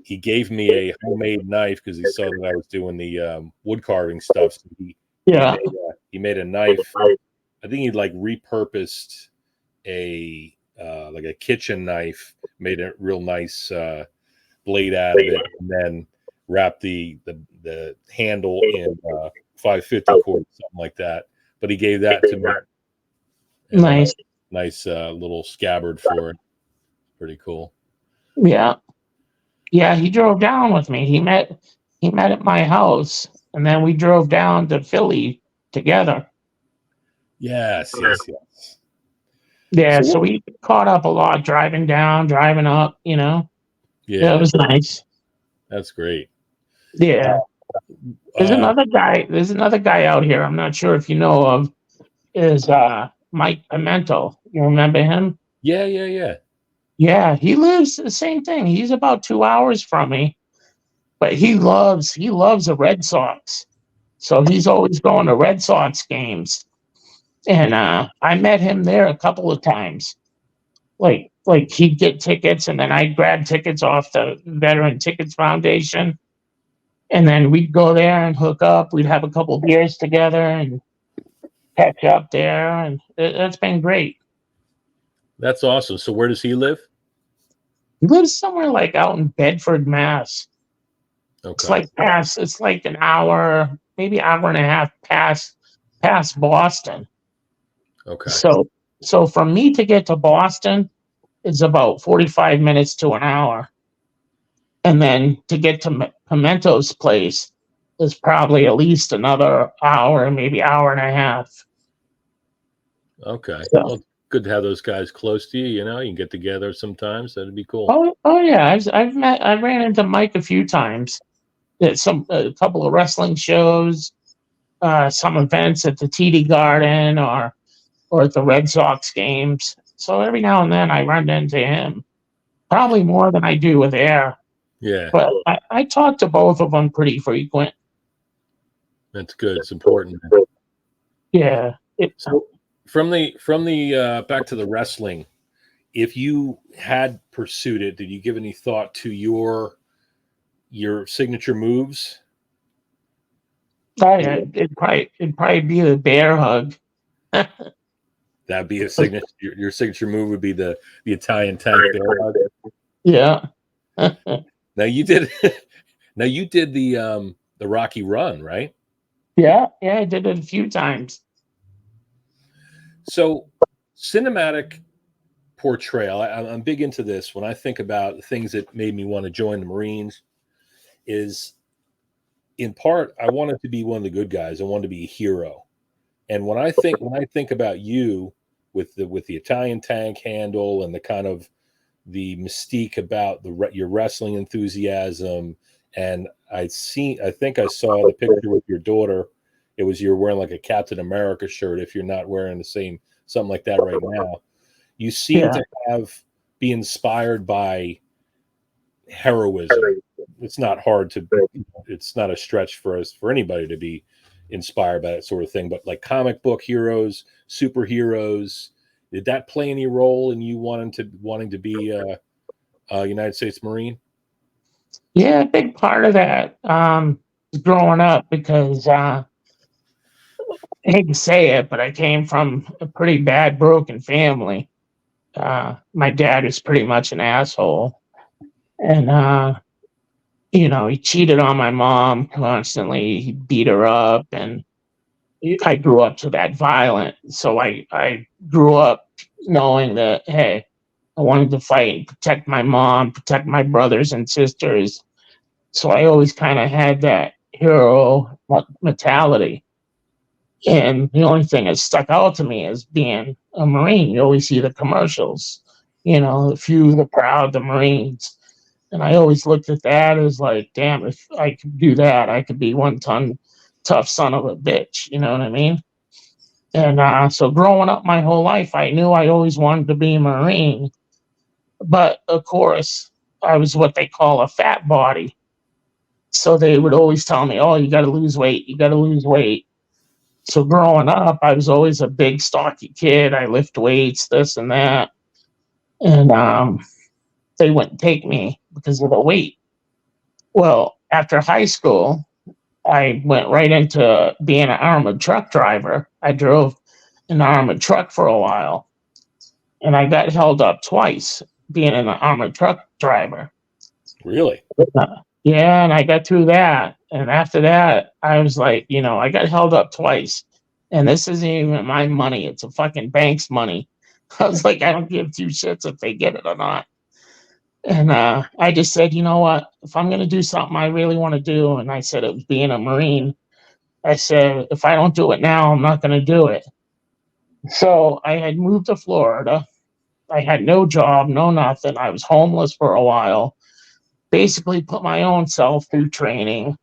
He gave me a homemade knife because he saw that I was doing the wood carving stuff. So he made a knife. I think he'd like repurposed a like a kitchen knife, made a real nice blade out of it, and then wrapped the handle in 550 cord, something like that. But he gave that to me. Nice. Nice little scabbard for it. Pretty cool. Yeah. Yeah, he drove down with me. He met at my house, and then we drove down to Philly together. Yes. Yeah, so we caught up a lot driving down, driving up, Yeah, it was nice. That's great. Yeah. There's another guy out here, I'm not sure if you know of, is Mike Pimento. You remember him? Yeah. Yeah, he lives the same thing. He's about 2 hours from me, but he loves the Red Sox. So he's always going to Red Sox games. And I met him there a couple of times. Like he'd get tickets, and then I'd grab tickets off the Veteran Tickets Foundation. And then we'd go there and hook up. We'd have a couple of beers together and catch up there. And it's been great. That's awesome. So where does he live? He lives somewhere like out in Bedford, Mass. Okay. It's like an hour, maybe hour and a half past Boston. Okay. So for me to get to Boston, it's about 45 minutes to an hour. And then to get to Pimento's place is probably at least another hour, maybe hour and a half. Okay. So. Well, good to have those guys close to you. You can get together sometimes. That'd be cool. Oh yeah. I ran into Mike a few times at a couple of wrestling shows, some events at the TD Garden or at the Red Sox games. So every now and then I run into him, probably more than I do with Air. Yeah. But I talk to both of them pretty frequent. That's good. It's important. Yeah. So from the back to the wrestling, if you had pursued it, did you give any thought to your signature moves? Oh yeah, it'd probably be the bear hug. That'd be a signature. Your signature move would be the Italian tank bear hug. Yeah. Now you did the Rocky Run, right? Yeah, I did it a few times. So cinematic portrayal, I'm big into this. When I think about the things that made me want to join the Marines, is in part I wanted to be one of the good guys. I wanted to be a hero. And when I think about you with the Italian tank handle and the kind of the mystique about your wrestling enthusiasm, and I think I saw the picture with your daughter. It was you're wearing like a Captain America shirt. If you're not wearing the same something like that right now, you seem to be inspired by heroism. It's not hard to. It's not a stretch for anybody to be inspired by that sort of thing. But like comic book heroes, superheroes, did that play any role in you wanting to be a United States Marine? Yeah, a big part of that growing up, because I hate to say it, but I came from a pretty bad, broken family. My dad is pretty much an asshole, and he cheated on my mom constantly. He beat her up, and I grew up to that violent. So I grew up knowing that, hey, I wanted to fight, protect my mom, protect my brothers and sisters. So I always kind of had that hero mentality. And the only thing that stuck out to me is being a Marine. You always see the commercials, the few, the proud, the Marines. And I always looked at that as like, damn, if I could do that, I could be one ton tough son of a bitch. You know what I mean? And so growing up my whole life, I knew I always wanted to be a Marine. But of course, I was what they call a fat body. So they would always tell me, oh, you got to lose weight. You got to lose weight. So growing up, I was always a big, stocky kid. I lift weights, this and that. And they wouldn't take me because of the weight. Well, after high school, I went right into being an armored truck driver. I drove an armored truck for a while, and I got held up twice being an armored truck driver. Really? Yeah, and I got through that. And after that, I was like, I got held up twice. And this isn't even my money. It's a fucking bank's money. I was like, I don't give two shits if they get it or not. And I just said, you know what? If I'm going to do something I really want to do, and I said it was being a Marine, I said, if I don't do it now, I'm not going to do it. So I had moved to Florida. I had no job, no nothing. I was homeless for a while. Basically put my own self through training,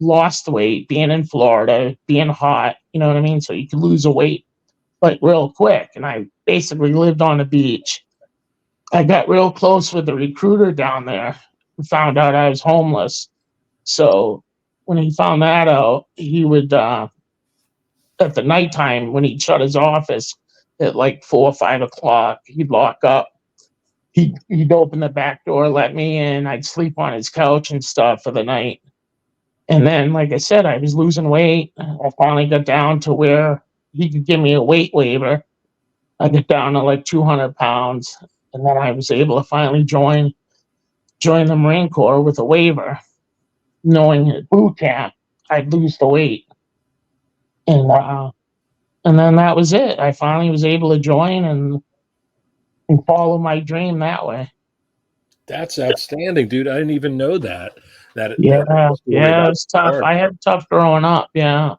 lost weight, being in Florida, being hot, you know what I mean? So you could lose a weight like real quick. And I basically lived on the beach. I got real close with the recruiter down there and found out I was homeless. So when he found that out, he would, at the nighttime, when he'd shut his office at like 4 or 5 o'clock, he'd lock up. He'd open the back door, let me in. I'd sleep on his couch and stuff for the night. And then, like I said, I was losing weight. I finally got down to where he could give me a weight waiver. I got down to like 200 pounds. And then I was able to finally join the Marine Corps with a waiver, knowing at boot camp I'd lose the weight. And then that was it. I finally was able to join and follow my dream that way. That's outstanding, dude. I didn't even know that. Yeah, That it's tough. I had tough growing up. Yeah.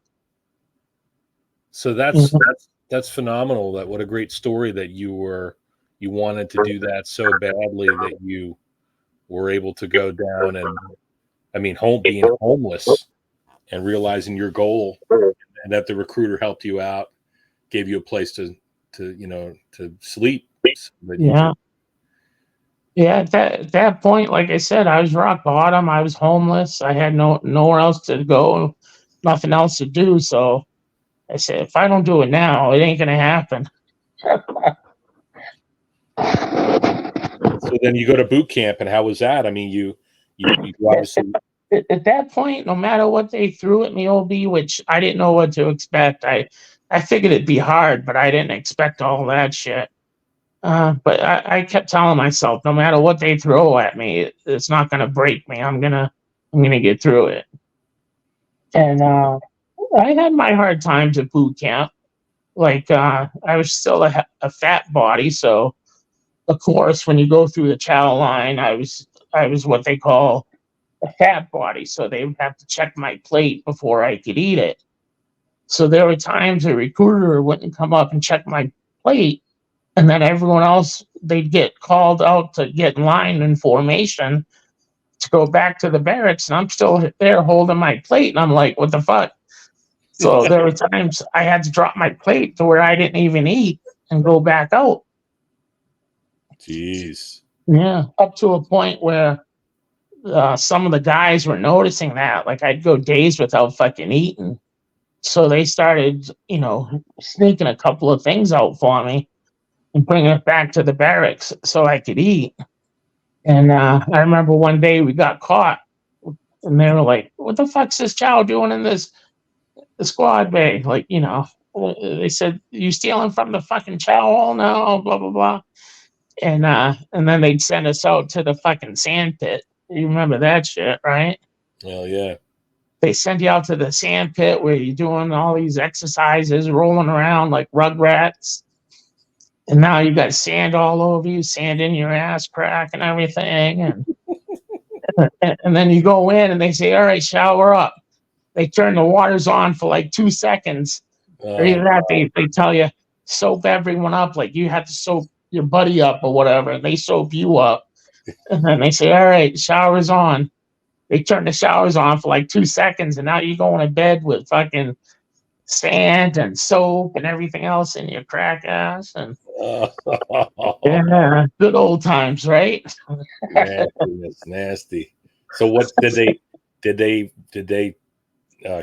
So that's phenomenal. What a great story that you wanted to do that so badly that you were able to go down and, I mean, being homeless and realizing your goal, and that the recruiter helped you out, gave you a place to sleep. Yeah. Yeah, at that point, like I said, I was rock bottom. I was homeless. I had nowhere else to go, nothing else to do. So I said, if I don't do it now, it ain't gonna happen. So then you go to boot camp, and how was that? I mean, you obviously at that point, no matter what they threw at me, OB, which I didn't know what to expect. I figured it'd be hard, but I didn't expect all that shit. But I kept telling myself, no matter what they throw at me, it's not going to break me. I'm gonna get through it. And I had my hard times at boot camp. Like I was still a fat body, so of course when you go through the chow line, I was what they call a fat body. So they would have to check my plate before I could eat it. So there were times a recruiter wouldn't come up and check my plate. And then everyone else, they'd get called out to get in line in formation to go back to the barracks. And I'm still there holding my plate. And I'm like, what the fuck? So there were times I had to drop my plate to where I didn't even eat and go back out. Jeez. Yeah. Up to a point where some of the guys were noticing that. Like I'd go days without fucking eating. So they started, sneaking a couple of things out for me and bringing it back to the barracks so I could eat. And I remember one day we got caught, and they were like, "What the fuck's this chow doing in the squad bay?" Like, they said, "You stealing from the fucking chow hall now?" Blah blah blah. And then they'd send us out to the fucking sand pit. You remember that shit, right? Well, yeah. They send you out to the sand pit where you're doing all these exercises, rolling around like rugrats. And now you got sand all over you, sand in your ass crack and everything. And And then you go in and they say, all right, shower up. They turn the waters on for like 2 seconds. Or either that, they tell you, soap everyone up. Like you have to soap your buddy up or whatever. And they soap you up. And then they say, all right, shower's on. They turn the showers on for like 2 seconds. And now you're going to bed with fucking sand and soap and everything else in your crack ass. And yeah, good old times, right? Nasty. So what did they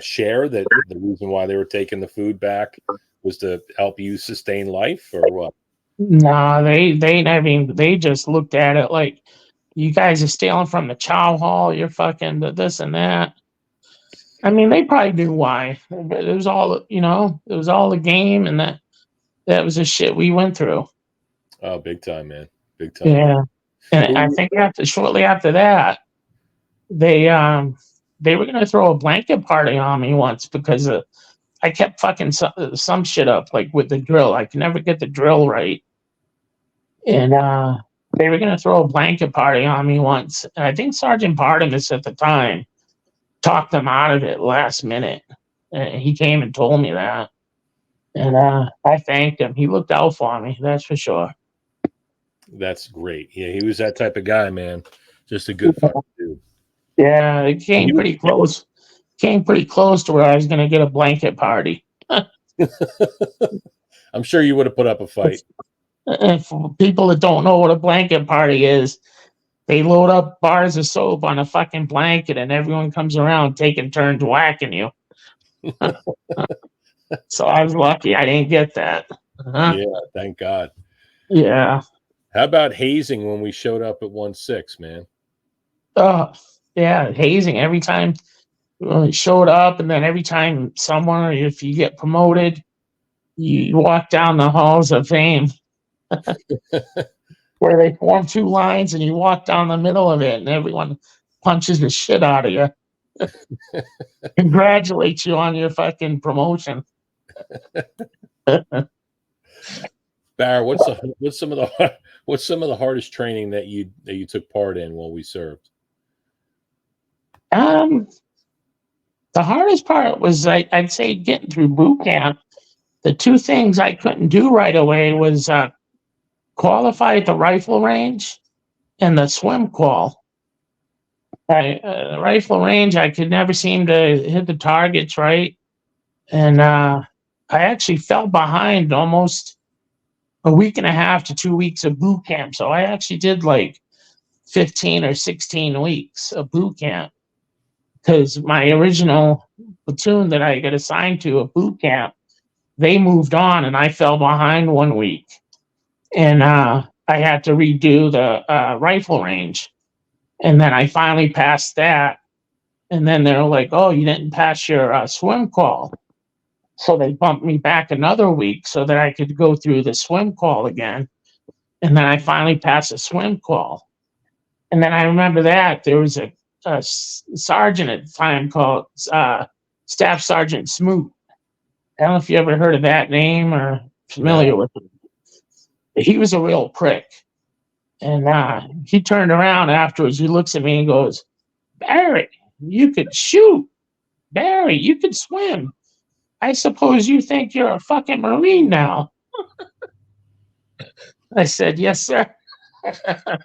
share that the reason why they were taking the food back was to help you sustain life, or what? No, I mean, they just looked at it like, you guys are stealing from the chow hall. You're fucking this and that. I mean, they probably knew why, but it was all, it was all a game, and that was the shit we went through. Oh, big time, man, big time. Yeah, and I think shortly after that, they were gonna throw a blanket party on me once because I kept fucking some shit up, like with the drill. I could never get the drill right, and they were gonna throw a blanket party on me once, and I think Sergeant Bartimus at the time talked them out of it last minute. He came and told me that. And I thanked him. He looked out for me, that's for sure. That's great. Yeah, he was that type of guy, man. Just a good fucking dude. Yeah, it came pretty close. Came pretty close to where I was going to get a blanket party. I'm sure you would have put up a fight. For people that don't know what a blanket party is, they load up bars of soap on a fucking blanket and everyone comes around taking turns whacking you. So I was lucky I didn't get that. Yeah, thank God. Yeah. How about hazing when we showed up at 1-6, man? Oh, yeah, hazing every time you showed up, and then every time someone, or if you get promoted, you walk down the halls of fame. Where they form 2 lines and you walk down the middle of it and everyone punches the shit out of you. Congratulates you on your fucking promotion. Bar, what's some of the hardest training that you took part in while we served? The hardest part was I'd say getting through boot camp. The 2 things I couldn't do right away was qualify at the rifle range and the swim qual. The rifle range, I could never seem to hit the targets right. And I actually fell behind almost a week and a half to 2 weeks of boot camp. So I actually did like 15 or 16 weeks of boot camp because my original platoon that I got assigned to at boot camp, they moved on and I fell behind 1 week. And I had to redo the rifle range. And then I finally passed that. And then they're like, oh, you didn't pass your swim call. So they bumped me back another week so that I could go through the swim call again. And then I finally passed the swim call. And then I remember that there was a sergeant at the time called Staff Sergeant Smoot. I don't know if you ever heard of that name or familiar with him. He was a real prick. And he turned around afterwards. He looks at me and goes, Barry, you could shoot. Barry, you could swim. I suppose you think you're a fucking Marine now. I said, yes, sir. I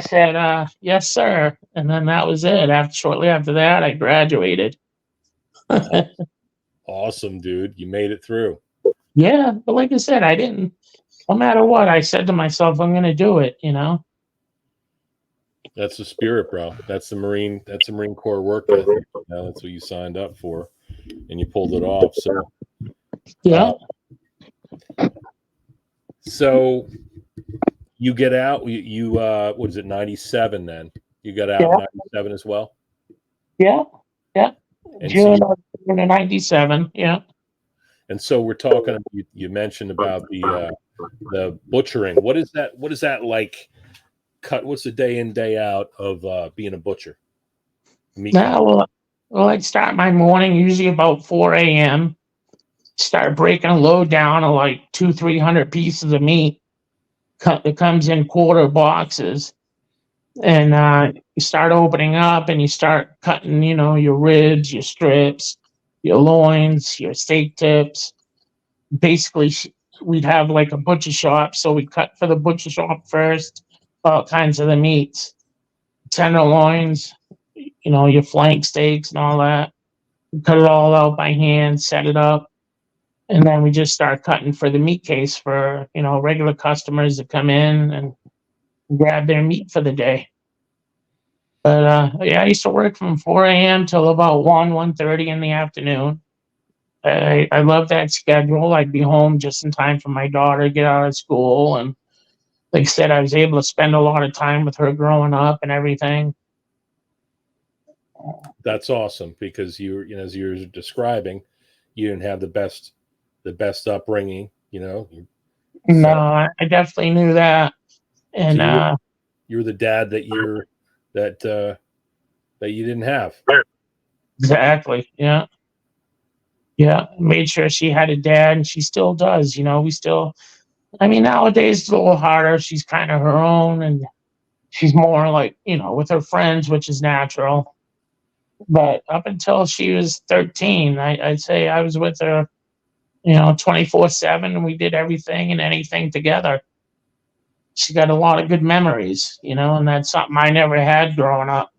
said, yes, sir. And then that was it. Shortly after that, I graduated. Awesome, dude. You made it through. Yeah, but like I said, no matter what, I said to myself, I'm going to do it, That's the spirit, bro. That's the Marine Corps work ethic. That's what you signed up for, and you pulled it off. So, yeah. So you get out. You what is it? 97. Then you got out in 97 as well. Yeah. And June of 97. Yeah. And so we're talking. You mentioned about the butchering. What is that? What is that like? What's the day in, day out of being a butcher? Well, I'd start my morning usually about 4 a.m. Start breaking a load down of like 200-300 pieces of meat. It comes in quarter boxes, and you start opening up and you start cutting, your ribs, your strips, your loins, your steak tips. Basically, we'd have like a butcher shop, so we cut for the butcher shop first, all kinds of the meats, tenderloins, your flank steaks and all that. We cut it all out by hand, set it up, and then we just start cutting for the meat case for regular customers that come in and grab their meat for the day. But yeah, I used to work from 4 a.m. till about 1:30 in the afternoon. I love that schedule. I'd be home just in time for my daughter to get out of school, and like I said, I was able to spend a lot of time with her growing up and everything. That's awesome, because as you were describing, you didn't have the best upbringing. No, I definitely knew that, and so you're the dad that you didn't have. Exactly. Yeah. Yeah. Made sure she had a dad, and she still does. We still. I mean, nowadays it's a little harder. She's kind of her own, and she's more like with her friends, which is natural. But up until she was 13, I'd say I was with her, 24/7, and we did everything and anything together. She got a lot of good memories, and that's something I never had growing up.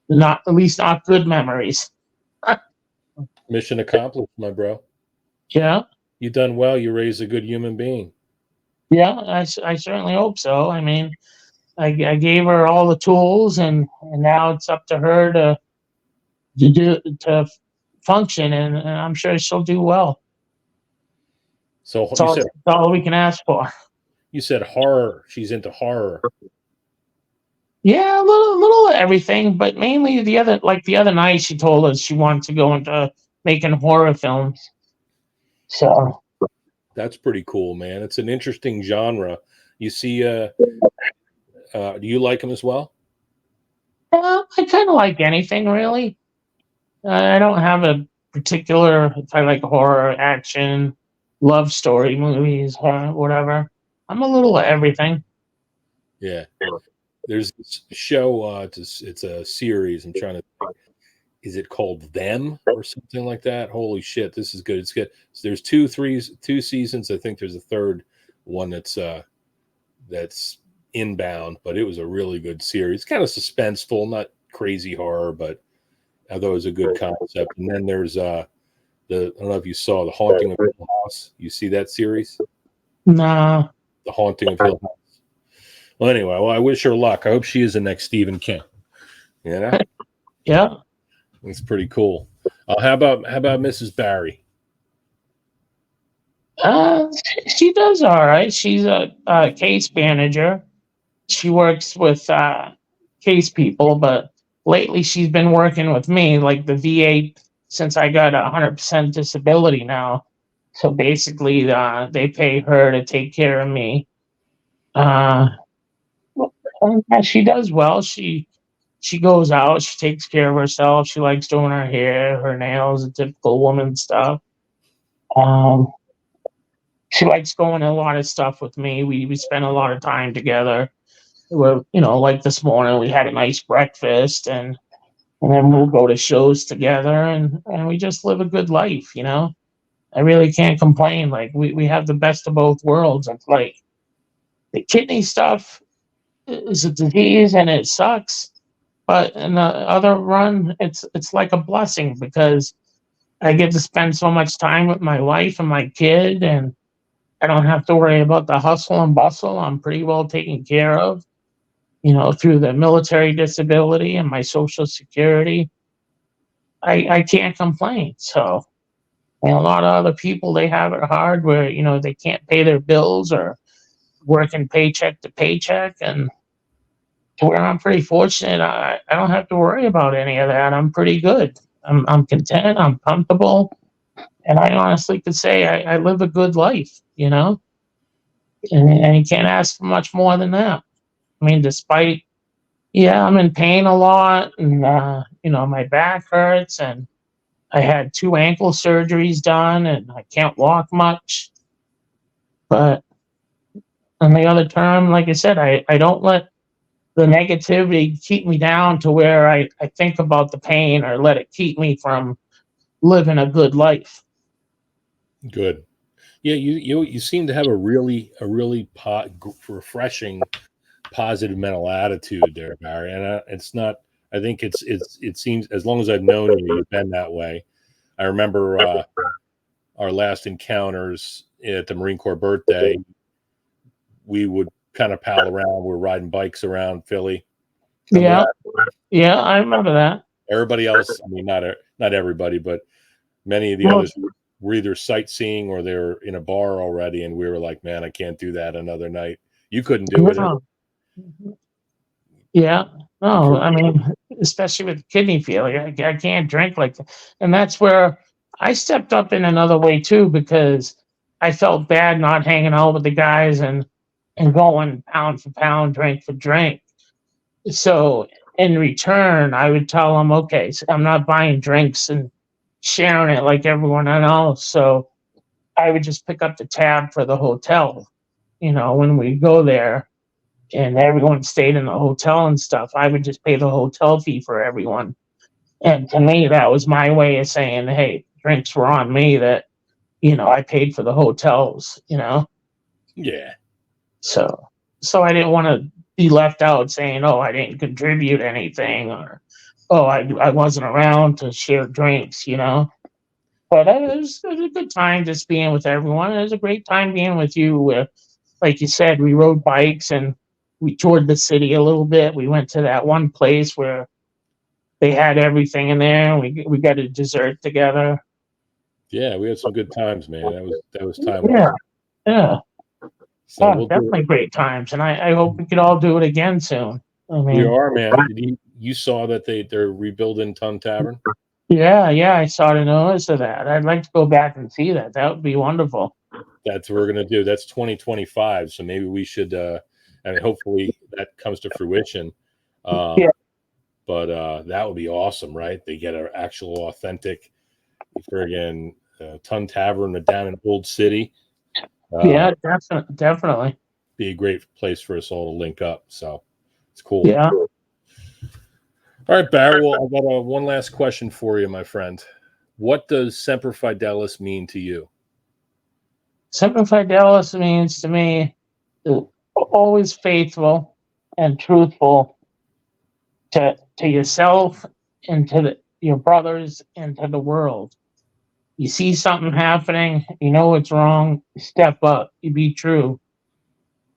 Not at least not good memories. Mission accomplished, my bro. Yeah. You done well. You raised a good human being. Yeah, I certainly hope so. I mean, I gave her all the tools, and now it's up to her to function, and I'm sure she'll do well. So That's all we can ask for. You said horror. She's into horror. Yeah, a little of everything, but mainly the other night she told us she wanted to go into making horror films. So that's pretty cool, man. It's an interesting genre. You see, do you like them as well? I kind of like anything, really. I don't have a particular, if I like horror, action, love story movies, whatever. I'm a little of everything. Yeah. There's this show, it's a series. I'm trying to think. Is it called Them or something like that? Holy shit, this is good. It's good. So there's two seasons. I think there's a third one that's inbound, but it was a really good series. Kind of suspenseful, not crazy horror, but I thought it was a good concept. And then there's I don't know if you saw The Haunting of Hill House. You see that series? No. The Haunting of Hill House. Well, anyway, I wish her luck. I hope she is the next Stephen King. Yeah. It's pretty cool. How about Mrs. Bari? She does all right. She's a case manager. She works with case people, but lately she's been working with me, like the VA, since I got 100% disability now. So basically, they pay her to take care of me. She does well. She goes out. She takes care of herself. She likes doing her hair, her nails, the typical woman stuff. She likes going to a lot of stuff with me. We spend a lot of time together. We're, like this morning, we had a nice breakfast, and then we'll go to shows together, and we just live a good life. I really can't complain. Like we have the best of both worlds. It's like the kidney stuff is a disease and it sucks, but in the other run, it's like a blessing, because I get to spend so much time with my wife and my kid, and I don't have to worry about the hustle and bustle. I'm pretty well taken care of, through the military disability and my Social Security. I can't complain. So, and a lot of other people, they have it hard where, they can't pay their bills or working paycheck to paycheck. And to where I'm pretty fortunate, I don't have to worry about any of that. I'm pretty good. I'm content. I'm comfortable. And I honestly could say I live a good life, and you can't ask for much more than that. I mean, despite, I'm in pain a lot, and, my back hurts, and I had 2 ankle surgeries done, and I can't walk much. But And the other term, like I said, I don't let the negativity keep me down to where I think about the pain or let it keep me from living a good life. Good. Yeah, you seem to have a really refreshing, positive mental attitude there, Barry. And it's not. I think it seems as long as I've known you, you've been that way. I remember our last encounters at the Marine Corps birthday. We would kind of pal around. We're riding bikes around Philly. Remember Yeah, that? yeah, I remember that. Everybody else, I mean, not everybody, but many of the others Most, were either sightseeing or they were in a bar already, and we were like, "Man, I can't do that another night." You couldn't do it. no. Yeah, no, I mean, especially with kidney failure, I can't drink like that. And that's where I stepped up in another way too, because I felt bad not hanging out with the guys and going pound for pound, drink for drink. So in return, I would tell them, okay, so I'm not buying drinks and sharing it like everyone else. So I would just pick up the tab for the hotel, when we go there and everyone stayed in the hotel and stuff. I would just pay the hotel fee for everyone. And to me, that was my way of saying, hey, drinks were on me that, I paid for the hotels. Yeah. So I didn't want to be left out saying, oh, I didn't contribute anything, or, oh, I wasn't around to share drinks. But it was a good time just being with everyone. It was a great time being with you. Like you said, we rode bikes and we toured the city a little bit. We went to that one place where they had everything in there. We got a dessert together. Yeah, we had some good times, man. That was time Yeah, well. yeah. So Oh, we'll do definitely great times, and I hope we could all do it again soon. I We mean, are, man. You saw that they're rebuilding Ton Tavern? yeah, I saw the notice of that. I'd like to go back and see that. That would be wonderful. That's what we're gonna do. That's 2025. So maybe we should I mean hopefully that comes to fruition. Um, Yeah, but that would be awesome, right? They get an actual authentic friggin' Ton Tavern down in Old City. yeah, definitely. Be a great place for us all to link up. So it's cool. Yeah. All right, Barry. Well, I've got one last question for you, my friend. What does Semper Fidelis mean to you? Semper Fidelis means to me always faithful and truthful to yourself and to your brothers and to the world. You see something happening, you know it's wrong, step up, you be true,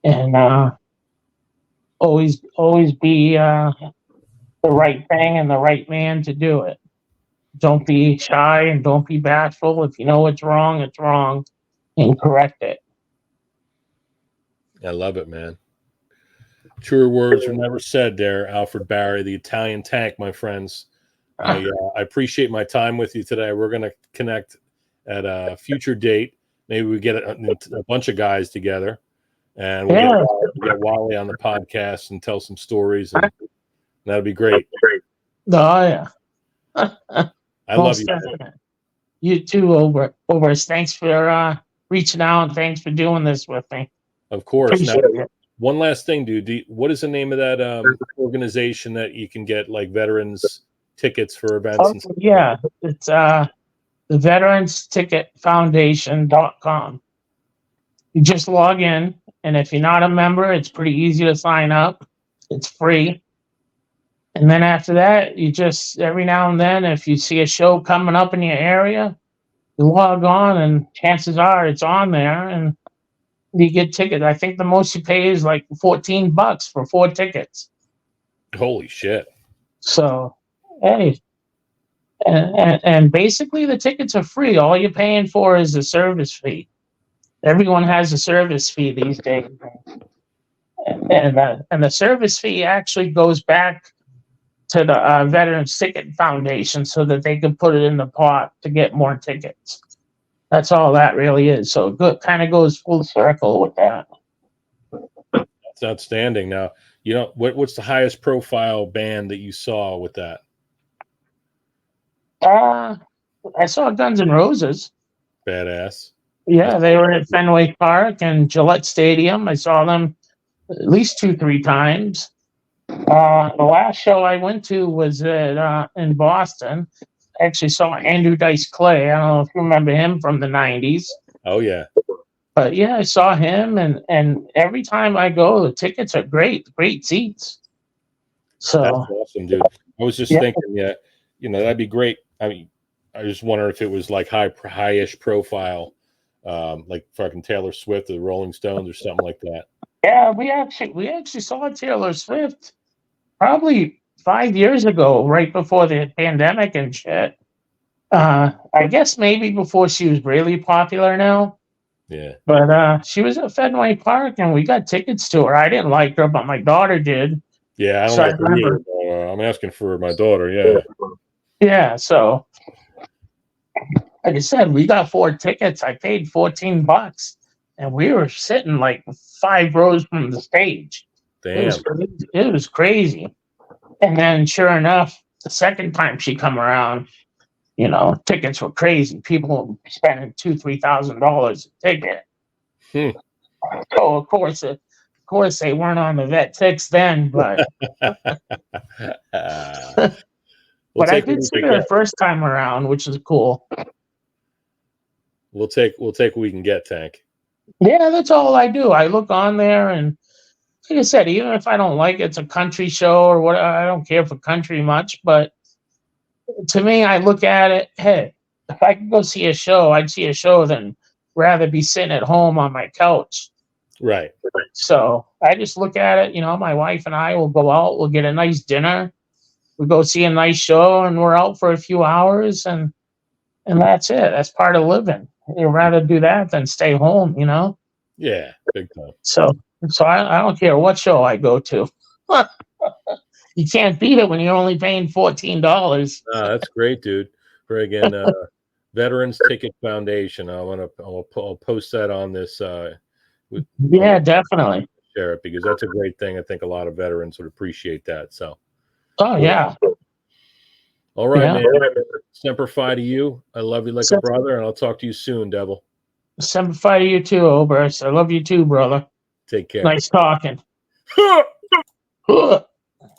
and always be the right thing and the right man to do it. Don't be shy and don't be bashful. If you know it's wrong, and correct it. I love it, man. Truer words were never said there, Alfred Bari, the Italian tank, my friends. I appreciate my time with you today. We're going to connect at a future date. Maybe we get a bunch of guys together and we'll Yeah. get Wally on the podcast and tell some stories, and that'd be great. Oh yeah. I love you. You too, over. Thanks for reaching out and thanks for doing this with me. Of course. Now, Appreciate it. one last thing, dude. What is the name of that organization that you can get like veterans tickets for events? Oh, And stuff? yeah, it's the veteransticketfoundation.com. You just log in, and if you're not a member, it's pretty easy to sign up. It's free. And then after that, you just every now and then, if you see a show coming up in your area, you log on, and chances are it's on there, and you get tickets. I think the most you pay is like $14 for 4 tickets. Holy shit. So, hey, and basically the tickets are free. All you're paying for is the service fee. Everyone has a service fee these days, and the service fee actually goes back to the Veterans Ticket Foundation so that they can put it in the pot to get more tickets. That's all that really is. So it kind of goes full circle with that. That's outstanding. Now, what's the highest profile band that you saw with that? I saw Guns N' Roses. Badass. Yeah, they were at Fenway Park and Gillette Stadium. I saw them at least 2, 3 times. The last show I went to was in Boston. I actually saw Andrew Dice Clay. I don't know if you remember him from the '90s. Oh yeah, But yeah, I saw him, and every time I go, the tickets are great seats. that's So awesome, dude. I was just yeah, thinking, yeah, that'd be great. I mean, I just wonder if it was like high-ish profile, like fucking Taylor Swift or the Rolling Stones or something like that. yeah, we actually saw Taylor Swift probably 5 years ago, right before the pandemic and shit. I guess maybe before she was really popular now. Yeah, But she was at Fenway Park, and we got tickets to her. I didn't like her, but my daughter did. yeah. I don't So I like her either. remember, But, I'm asking for my daughter. Yeah, yeah. So like I said, we got 4 tickets. I paid $14, and we were sitting like 5 rows from the stage. It was damn. crazy. It was crazy. And then, sure enough, the second time she come around, tickets were crazy. People were spending $2,000-3,000 a ticket. Hmm. So of course, they weren't on the vet ticks then, but We'll but I take what did we see can her the get. first time around, which is cool. We'll take what we can get, Tank. Yeah, that's all I do. I look on there, and like I said, even if I don't like it's a country show or what, I don't care for country much. But to me, I look at it. Hey, if I could go see a show, I'd see a show than rather be sitting at home on my couch. Right. So I just look at it. My wife and I will go out. We'll get a nice dinner. We go see a nice show, and we're out for a few hours, and that's it. That's part of living. You'd rather do that than stay home. Yeah, big time. So I don't care what show I go to. You can't beat it when you're only paying $14. That's great, dude. For again, Veterans Ticket Foundation. I'll post that on this. Yeah, definitely. Share it because that's a great thing. I think a lot of veterans would appreciate that. So, Oh yeah, all right, yeah. man. Semper Fi to you. I love you like a brother, and I'll talk to you soon, Devil. Semper Fi to you too, Oberst. I love you too, brother. Take care. Nice talking.